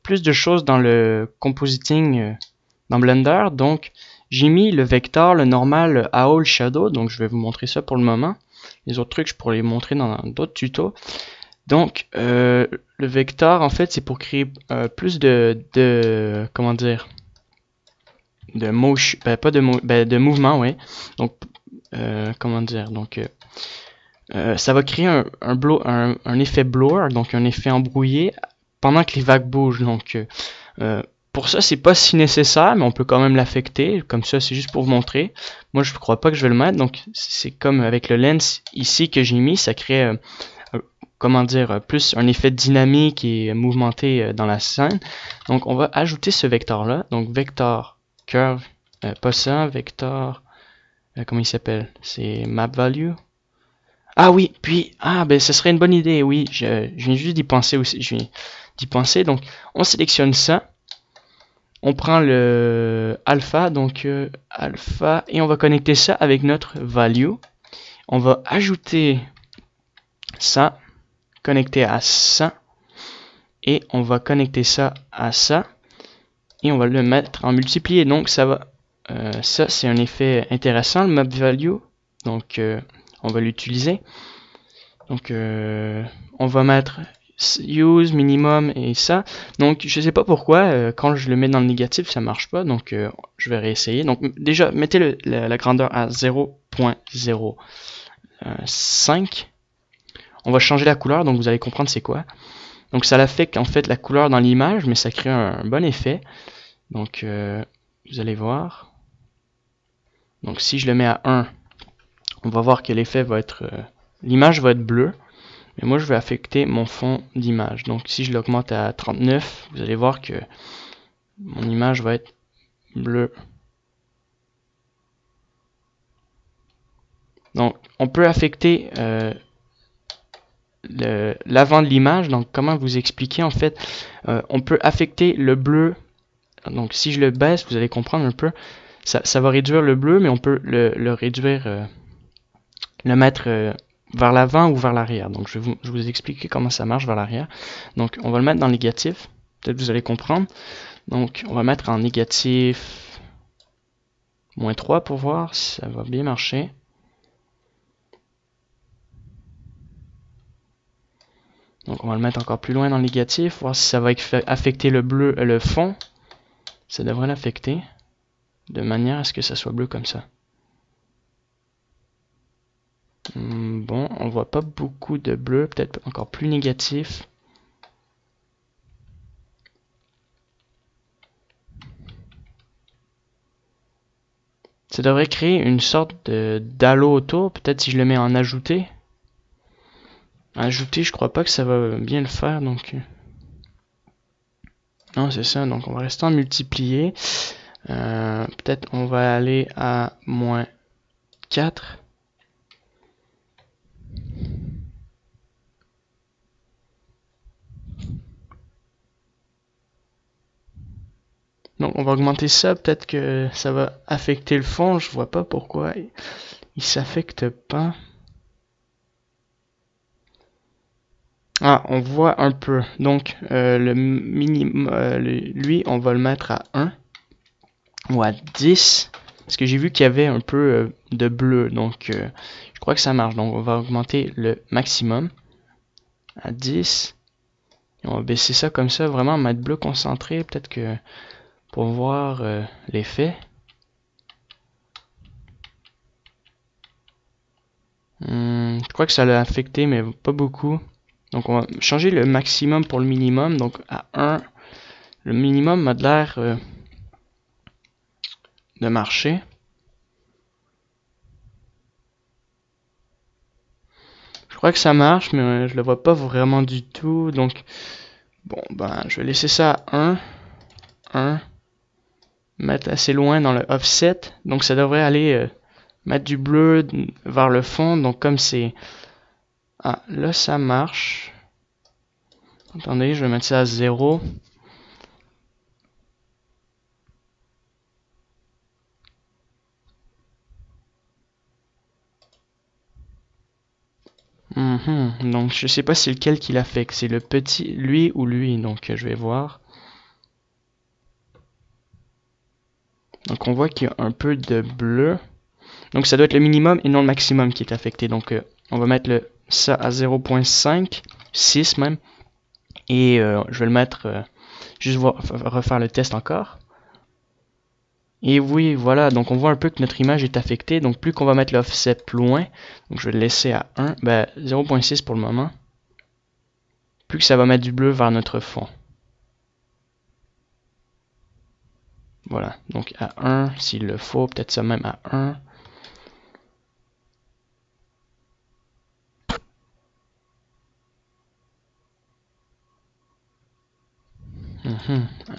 plus de choses dans le compositing dans Blender. Donc j'ai mis le vecteur, le normal, le Owl Shadow, donc je vais vous montrer ça pour le moment. Les autres trucs, je pourrais les montrer dans d'autres tutos. Donc le vecteur, en fait, c'est pour créer plus comment dire, de motion, pas de mouvement, ouais. Donc comment dire, donc ça va créer un effet blur, donc un effet embrouillé pendant que les vagues bougent. Donc pour ça, c'est pas si nécessaire, mais on peut quand même l'affecter. Comme ça, c'est juste pour vous montrer. Moi, je ne crois pas que je vais le mettre. Donc c'est comme avec le lens ici que j'ai mis, ça crée comment dire, plus un effet dynamique et mouvementé dans la scène. Donc on va ajouter ce vecteur là, donc vecteur curve, pas ça, vector, comment il s'appelle? C'est map value. Ah oui, puis, ben ce serait une bonne idée, oui, je viens juste d'y penser aussi, je viens d'y penser, donc on sélectionne ça, on prend le alpha, donc alpha, et on va connecter ça avec notre value, on va ajouter ça, connecter à ça, et on va connecter ça à ça, et on va le mettre en multiplié, donc ça va, ça c'est un effet intéressant, le map value, donc on va l'utiliser. Donc on va mettre use, minimum et ça. Donc je sais pas pourquoi, quand je le mets dans le négatif, ça marche pas. Donc je vais réessayer. Donc déjà, mettez la grandeur à 0.05. On va changer la couleur, donc vous allez comprendre c'est quoi. Donc ça l'affecte en fait la couleur dans l'image, mais ça crée un bon effet. Donc vous allez voir. Donc si je le mets à 1, on va voir que l'effet va être... l'image va être bleue. Mais moi, je vais affecter mon fond d'image. Donc, si je l'augmente à 39, vous allez voir que mon image va être bleue. Donc, on peut affecter l'avant de l'image. Donc, comment vous expliquer en fait, on peut affecter le bleu. Donc, si je le baisse, vous allez comprendre un peu. Ça va réduire le bleu, mais on peut le réduire, le mettre vers l'avant ou vers l'arrière. Donc, je vais vous expliquer comment ça marche vers l'arrière. Donc, on va le mettre dans le négatif. Peut-être vous allez comprendre. Donc, on va mettre en négatif -3 pour voir si ça va bien marcher. Donc, on va le mettre encore plus loin dans le négatif, voir si ça va affecter le bleu, le fond. Ça devrait l'affecter de manière à ce que ça soit bleu comme ça. Bon, on voit pas beaucoup de bleu, peut-être encore plus négatif. Ça devrait créer une sorte d'halo autour, peut-être si je le mets en ajouter. Ajouter, je crois pas que ça va bien le faire, donc... Non, c'est ça, donc on va rester en multiplier. Peut-être on va aller à -4. Donc on va augmenter ça, peut-être que ça va affecter le fond, je vois pas pourquoi il s'affecte pas. Ah, on voit un peu. Donc le minimum, lui, on va le mettre à 1 ou à 10. Parce que j'ai vu qu'il y avait un peu de bleu, donc je crois que ça marche. Donc on va augmenter le maximum à 10. Et on va baisser ça comme ça, vraiment mettre bleu concentré, peut-être que pour voir l'effet. Je crois que ça l'a affecté, mais pas beaucoup. Donc on va changer le maximum pour le minimum. Donc à 1, le minimum a de l'air de marcher. Je crois que ça marche, mais je le vois pas vraiment du tout. Donc bon, ben je vais laisser ça à 1. 1. Mettre assez loin dans le offset. Donc ça devrait aller mettre du bleu vers le fond. Donc comme c'est... Ah, là ça marche. Attendez, je vais mettre ça à 0. Donc je sais pas c'est lequel qui l'affecte. C'est le petit, lui ou lui. Donc je vais voir. Donc on voit qu'il y a un peu de bleu. Donc ça doit être le minimum et non le maximum qui est affecté. Donc on va mettre ça à 0.5, 6 même. Et je vais le mettre, juste refaire le test encore. Et oui, voilà, donc on voit un peu que notre image est affectée. Donc plus qu'on va mettre l'offset loin, donc je vais le laisser à 1, 0.6 pour le moment. Plus que ça va mettre du bleu vers notre fond. Voilà, donc à 1, s'il le faut, peut-être ça même à 1.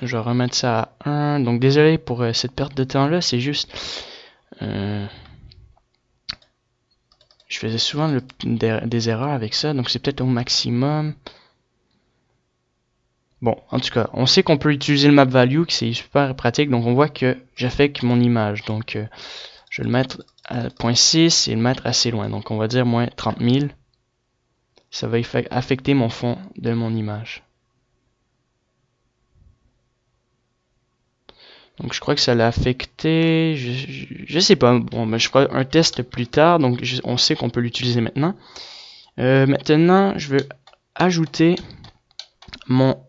Je vais remettre ça à 1. Donc désolé pour cette perte de temps là, c'est juste... je faisais souvent des erreurs avec ça, donc c'est peut-être au maximum. Bon, en tout cas, on sait qu'on peut utiliser le map value, que c'est super pratique, donc on voit que j'affecte mon image. Donc je vais le mettre à 0.6 et le mettre assez loin. Donc on va dire moins 30 000. Ça va affecter mon fond de mon image. Donc je crois que ça l'a affecté, je sais pas, bon, mais je ferai un test plus tard, donc on sait qu'on peut l'utiliser maintenant. Maintenant, je veux ajouter mon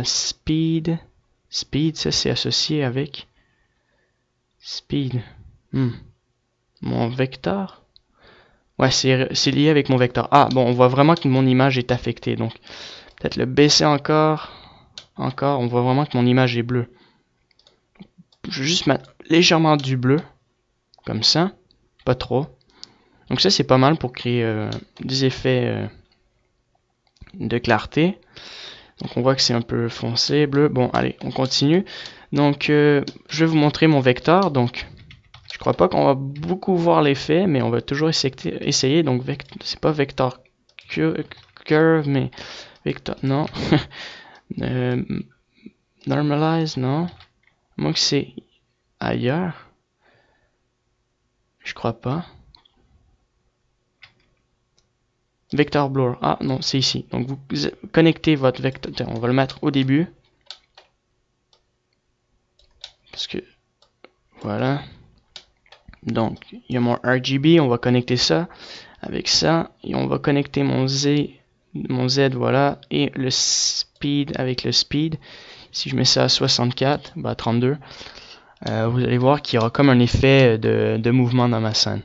speed. Speed, ça c'est associé avec speed. Mon vecteur. Ouais, c'est lié avec mon vecteur. Ah, bon, on voit vraiment que mon image est affectée, donc peut-être le baisser encore. Encore, on voit vraiment que mon image est bleue. Je vais juste mettre légèrement du bleu, comme ça, pas trop. Donc ça c'est pas mal pour créer des effets de clarté. Donc on voit que c'est un peu foncé, bleu. Bon allez, on continue. Donc je vais vous montrer mon vecteur. Donc je crois pas qu'on va beaucoup voir l'effet, mais on va toujours essayer. Donc c'est pas vector curve, mais vector non. Normalize non. Moi que c'est ailleurs. Je crois pas. Vector blur. Ah non, c'est ici. Donc vous connectez votre vecteur. On va le mettre au début. Parce que voilà. Donc il y a mon RGB. On va connecter ça avec ça. Et on va connecter mon Z. Mon Z, voilà. Et le speed avec le speed. Si je mets ça à 64, bah 32. Vous allez voir qu'il y aura comme un effet de mouvement dans ma scène.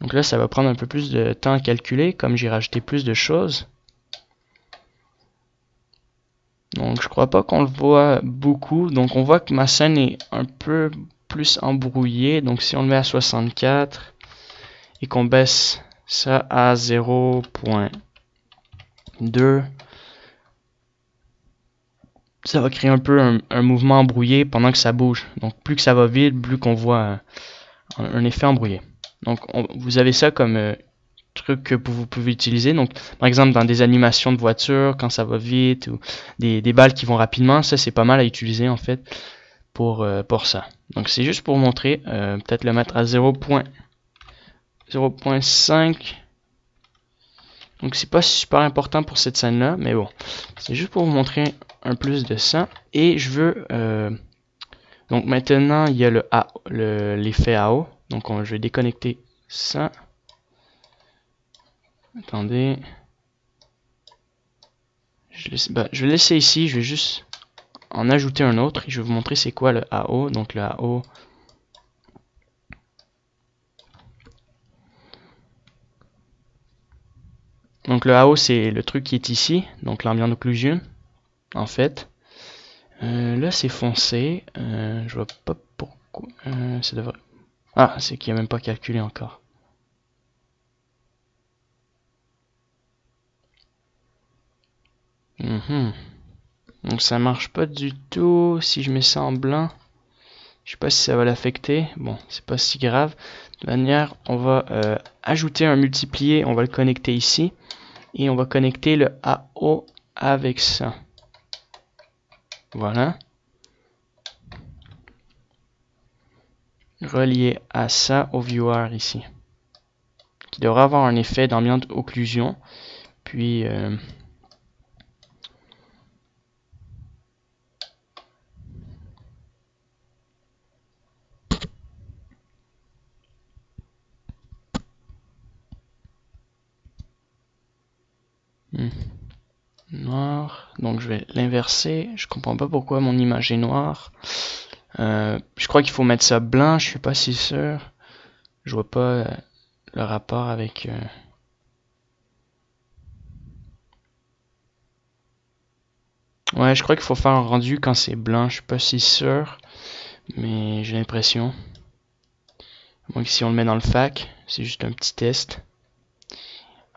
Donc là, ça va prendre un peu plus de temps à calculer, comme j'ai rajouté plus de choses. Donc je crois pas qu'on le voit beaucoup. Donc on voit que ma scène est un peu plus embrouillée. Donc si on le met à 64 et qu'on baisse ça à 0.2, ça va créer un peu un mouvement embrouillé pendant que ça bouge. Donc plus que ça va vite, plus qu'on voit un effet embrouillé. Donc vous avez ça comme truc que vous pouvez utiliser. Donc par exemple dans des animations de voiture, quand ça va vite, ou des balles qui vont rapidement, ça c'est pas mal à utiliser en fait pour ça. Donc c'est juste pour montrer, peut-être le mettre à 0.5. Donc c'est pas super important pour cette scène là, mais bon, c'est juste pour vous montrer un plus de ça. Et je veux donc maintenant il y a l'effet AO. Donc je vais déconnecter ça. Attendez. Je vais laisser ici, je vais juste en ajouter un autre et je vais vous montrer c'est quoi le AO. Donc le AO, c'est le truc qui est ici, donc l'ambient occlusion en fait. Là c'est foncé, je vois pas pourquoi. Ça devrait... Ah, c'est qu'il n'y a même pas calculé encore. Donc ça marche pas du tout si je mets ça en blanc. Je sais pas si ça va l'affecter. Bon, c'est pas si grave. De toute manière, on va ajouter un multiplié. On va le connecter ici. Et on va connecter le AO avec ça. Voilà. Relié à ça au viewer ici. Qui devrait avoir un effet d'ambient occlusion. Puis... noir. Donc je vais l'inverser. Je comprends pas pourquoi mon image est noire. Je crois qu'il faut mettre ça blanc. Je suis pas si sûr. Je vois pas le rapport avec... Ouais, je crois qu'il faut faire un rendu quand c'est blanc. Je suis pas si sûr. Mais j'ai l'impression. Donc si on le met dans le fac, c'est juste un petit test.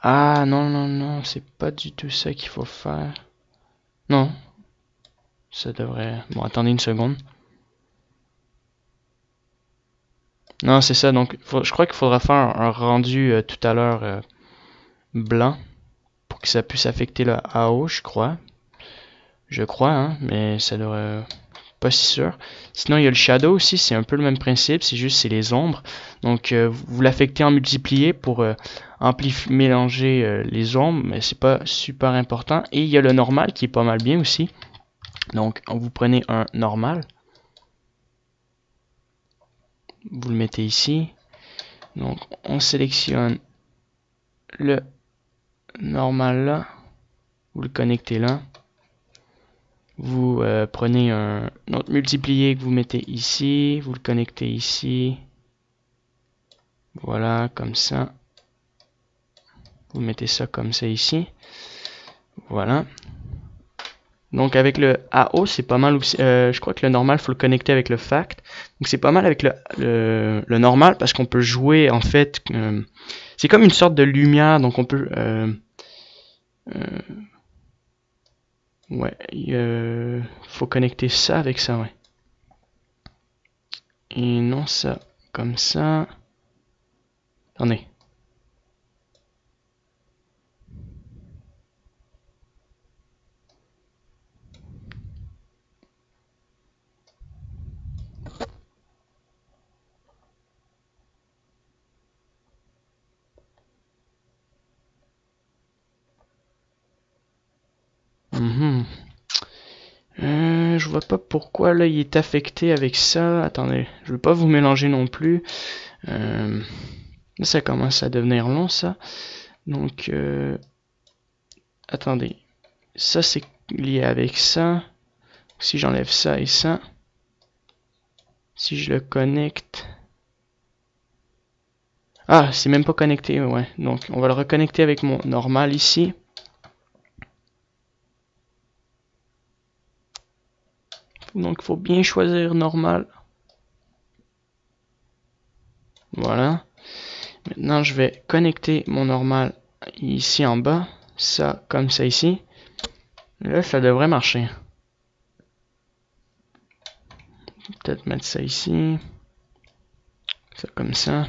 Ah non, non, non. C'est pas du tout ça qu'il faut faire. ça devrait... Bon, attendez une seconde. Non, c'est ça. Donc, je crois qu'il faudra faire un rendu tout à l'heure blanc pour que ça puisse affecter le AO, je crois. Je crois, hein, mais ça devrait... Pas si sûr. Sinon, il y a le shadow aussi, c'est un peu le même principe, c'est juste c'est les ombres. Donc, vous l'affectez en multiplié pour mélanger les ombres, mais c'est pas super important. Et il y a le normal qui est pas mal bien aussi. Donc, vous prenez un normal. Vous le mettez ici. Donc, on sélectionne le normal là. Vous le connectez là. Vous prenez un autre multiplié que vous mettez ici. Vous le connectez ici. Voilà, comme ça. Vous mettez ça comme ça ici. Voilà. Donc avec le AO, c'est pas mal aussi. Je crois que le normal, faut le connecter avec le fact. Donc c'est pas mal avec le normal parce qu'on peut jouer en fait. C'est comme une sorte de lumière, donc on peut. Ouais, faut connecter ça avec ça, ouais. Et non ça, comme ça. Attendez. Je vois pas pourquoi là il est affecté avec ça. Attendez, je veux pas vous mélanger non plus. Là, ça commence à devenir long ça. Donc, attendez. Ça c'est lié avec ça. Si j'enlève ça et ça. Si je le connecte. Ah, c'est même pas connecté, ouais. Donc, on va le reconnecter avec mon normal ici. Donc, il faut bien choisir normal. Voilà. Maintenant, je vais connecter mon normal ici en bas. Ça, comme ça ici. Là, ça devrait marcher. Peut-être mettre ça ici. Ça comme ça.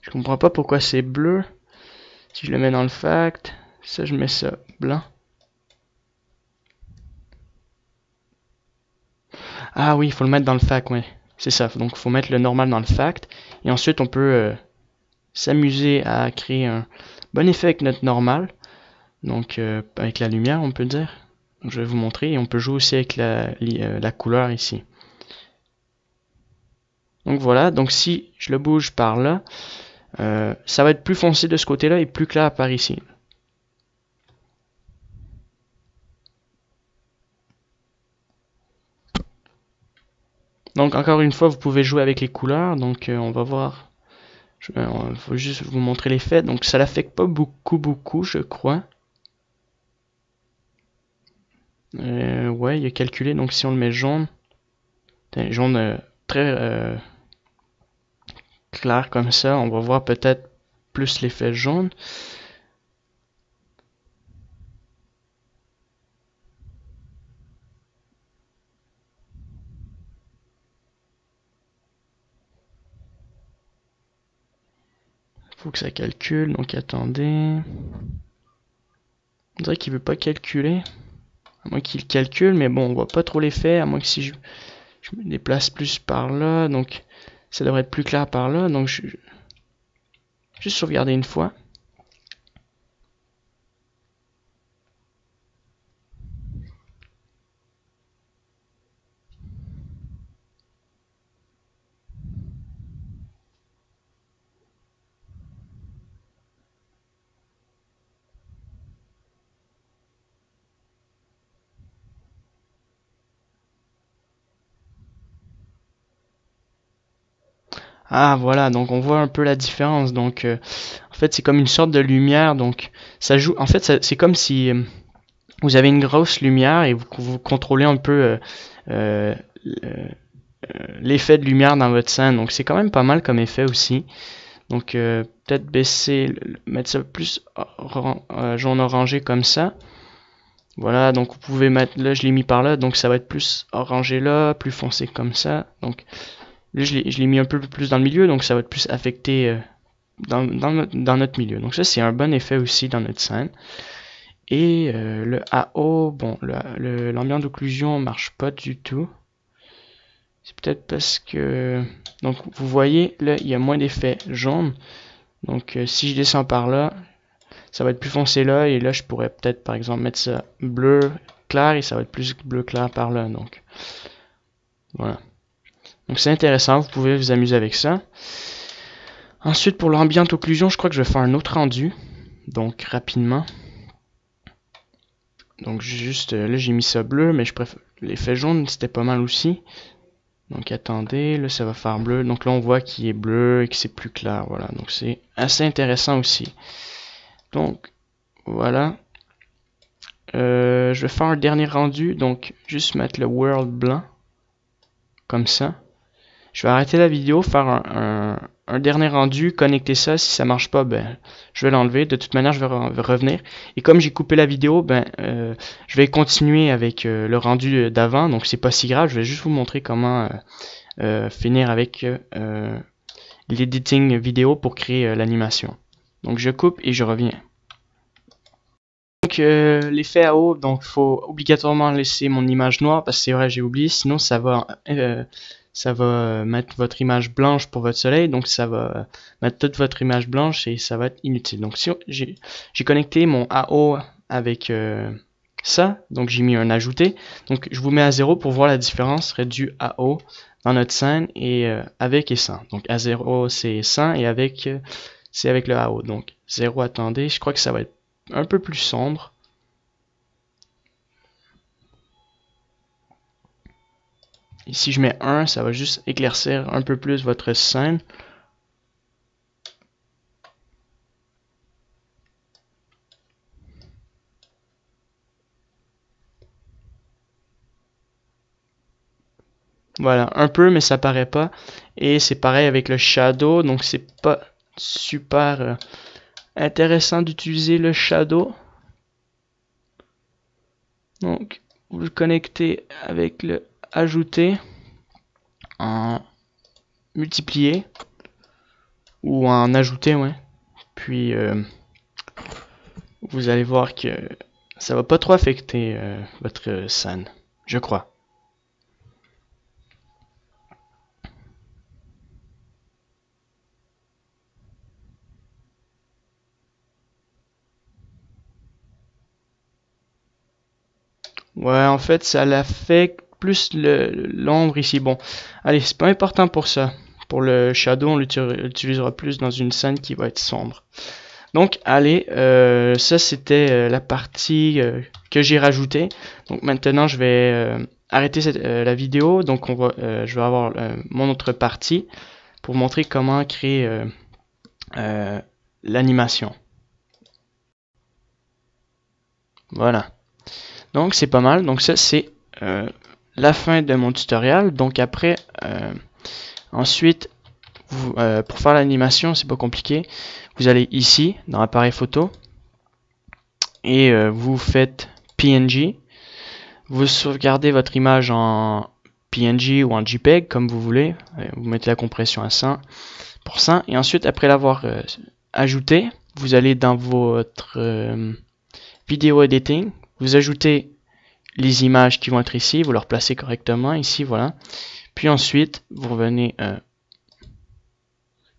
Je comprends pas pourquoi c'est bleu. Si je le mets dans le fact, ça je mets ça blanc. Ah oui, il faut le mettre dans le fact, ouais. C'est ça, donc il faut mettre le normal dans le fact. Et ensuite on peut s'amuser à créer un bon effet avec notre normal. Donc avec la lumière on peut dire. Donc, je vais vous montrer et on peut jouer aussi avec la couleur ici. Donc voilà, donc si je le bouge par là, ça va être plus foncé de ce côté-là et plus clair par ici. Donc encore une fois, vous pouvez jouer avec les couleurs. Donc on va voir. Il faut juste vous montrer l'effet. Donc ça l'affecte pas beaucoup, je crois. Ouais, il est calculé. Donc si on le met jaune, jaune très clair comme ça, on va voir peut-être plus l'effet jaune. Faut que ça calcule. Donc attendez. On dirait qu'il veut pas calculer. À moins qu'il calcule, mais bon, on voit pas trop l'effet. À moins que si je me déplace plus par là, donc ça devrait être plus clair par là. Donc juste sauvegarder une fois. Ah voilà, donc on voit un peu la différence. Donc en fait c'est comme une sorte de lumière. Donc ça joue. En fait c'est comme si vous avez une grosse lumière et vous contrôlez un peu euh, l'effet de lumière dans votre scène. Donc c'est quand même pas mal comme effet aussi. Donc peut-être baisser, mettre ça plus jaune orangé comme ça. Voilà, donc vous pouvez mettre, là je l'ai mis par là, donc ça va être plus orangé là, plus foncé comme ça. Donc là je l'ai mis un peu plus dans le milieu, donc ça va être plus affecté dans notre milieu. Donc ça c'est un bon effet aussi dans notre scène. Et le AO, bon, l'ambiance d'occlusion marche pas du tout. C'est peut-être parce que... Donc vous voyez, là il y a moins d'effet jaune. Donc si je descends par là, ça va être plus foncé là. Et là je pourrais peut-être par exemple mettre ça bleu clair et ça va être plus bleu clair par là. Donc voilà. Donc c'est intéressant, vous pouvez vous amuser avec ça. Ensuite pour l'ambiance occlusion, je crois que je vais faire un autre rendu. Donc rapidement. Donc juste là j'ai mis ça bleu, mais je préfère l'effet jaune, c'était pas mal aussi. Donc attendez, là ça va faire bleu. Donc là on voit qu'il est bleu et que c'est plus clair. Voilà, donc c'est assez intéressant aussi. Donc voilà. Je vais faire un dernier rendu. Donc juste mettre le world blanc. Comme ça. Je vais arrêter la vidéo, faire un dernier rendu, connecter ça. Si ça marche pas, ben je vais l'enlever. De toute manière, je vais revenir. Et comme j'ai coupé la vidéo, ben je vais continuer avec le rendu d'avant. Donc c'est pas si grave. Je vais juste vous montrer comment finir avec l'editing vidéo pour créer l'animation. Donc je coupe et je reviens. Donc l'effet AO, donc faut obligatoirement laisser mon image noire parce que c'est vrai j'ai oublié, sinon ça va mettre votre image blanche pour votre soleil, donc ça va mettre toute votre image blanche et ça va être inutile. Donc si j'ai connecté mon AO avec ça, donc j'ai mis un ajouté, donc je vous mets à 0 pour voir la différence du AO dans notre scène et avec et sans. Donc à 0 c'est sans et avec c'est avec le AO. Donc 0, attendez, je crois que ça va être un peu plus sombre. Et si je mets 1, ça va juste éclaircir un peu plus votre scène. Voilà, un peu, mais ça paraît pas. Et c'est pareil avec le shadow, donc c'est pas super intéressant d'utiliser le shadow. Donc, vous le connectez avec le ajouter en multiplier ou en ajouter, ouais. Puis vous allez voir que ça va pas trop affecter votre scène, je crois. Ouais, en fait, ça l'affecte plus l'ombre ici. Bon, allez, c'est pas important pour ça. Pour le shadow, on l'utilisera plus dans une scène qui va être sombre. Donc, allez, ça c'était la partie que j'ai rajoutée. Donc maintenant, je vais arrêter la vidéo. Donc, je vais avoir mon autre partie pour montrer comment créer l'animation. Voilà. Donc c'est pas mal. Donc ça c'est la fin de mon tutoriel. Donc après, ensuite, pour faire l'animation, c'est pas compliqué. Vous allez ici dans appareil photo et vous faites PNG. Vous sauvegardez votre image en PNG ou en JPEG comme vous voulez. Vous mettez la compression à 100% et ensuite après l'avoir ajouté, vous allez dans votre vidéo editing. Vous ajoutez les images qui vont être ici, vous leur placez correctement ici, voilà. Puis ensuite, vous revenez...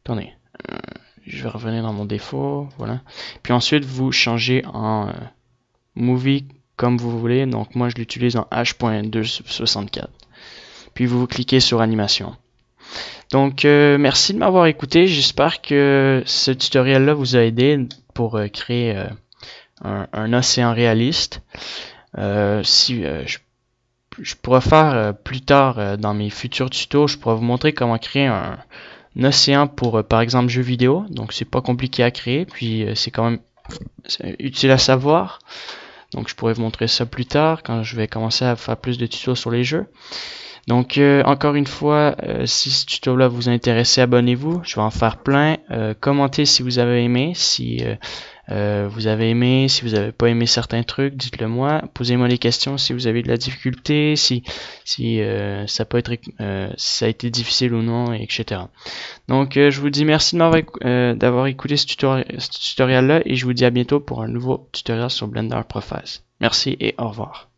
attendez, je vais revenir dans mon défaut, voilà. Puis ensuite, vous changez en movie comme vous voulez. Donc moi, je l'utilise en H.264. Puis vous cliquez sur animation. Donc merci de m'avoir écouté. J'espère que ce tutoriel-là vous a aidé pour créer un océan réaliste. Je pourrais faire plus tard dans mes futurs tutos, je pourrais vous montrer comment créer un océan pour par exemple jeux vidéo. Donc c'est pas compliqué à créer, puis c'est quand même utile à savoir. Donc je pourrais vous montrer ça plus tard quand je vais commencer à faire plus de tutos sur les jeux. Donc encore une fois, si ce tuto-là vous intéresse, abonnez-vous, je vais en faire plein. Commentez si vous avez aimé, si vous avez aimé, si vous avez pas aimé certains trucs, dites-le moi. Posez-moi des questions si vous avez de la difficulté, si ça peut être si ça a été difficile ou non, etc. Donc je vous dis merci de d'avoir écouté ce tutoriel-là et je vous dis à bientôt pour un nouveau tutoriel sur Blender Profile. Merci et au revoir.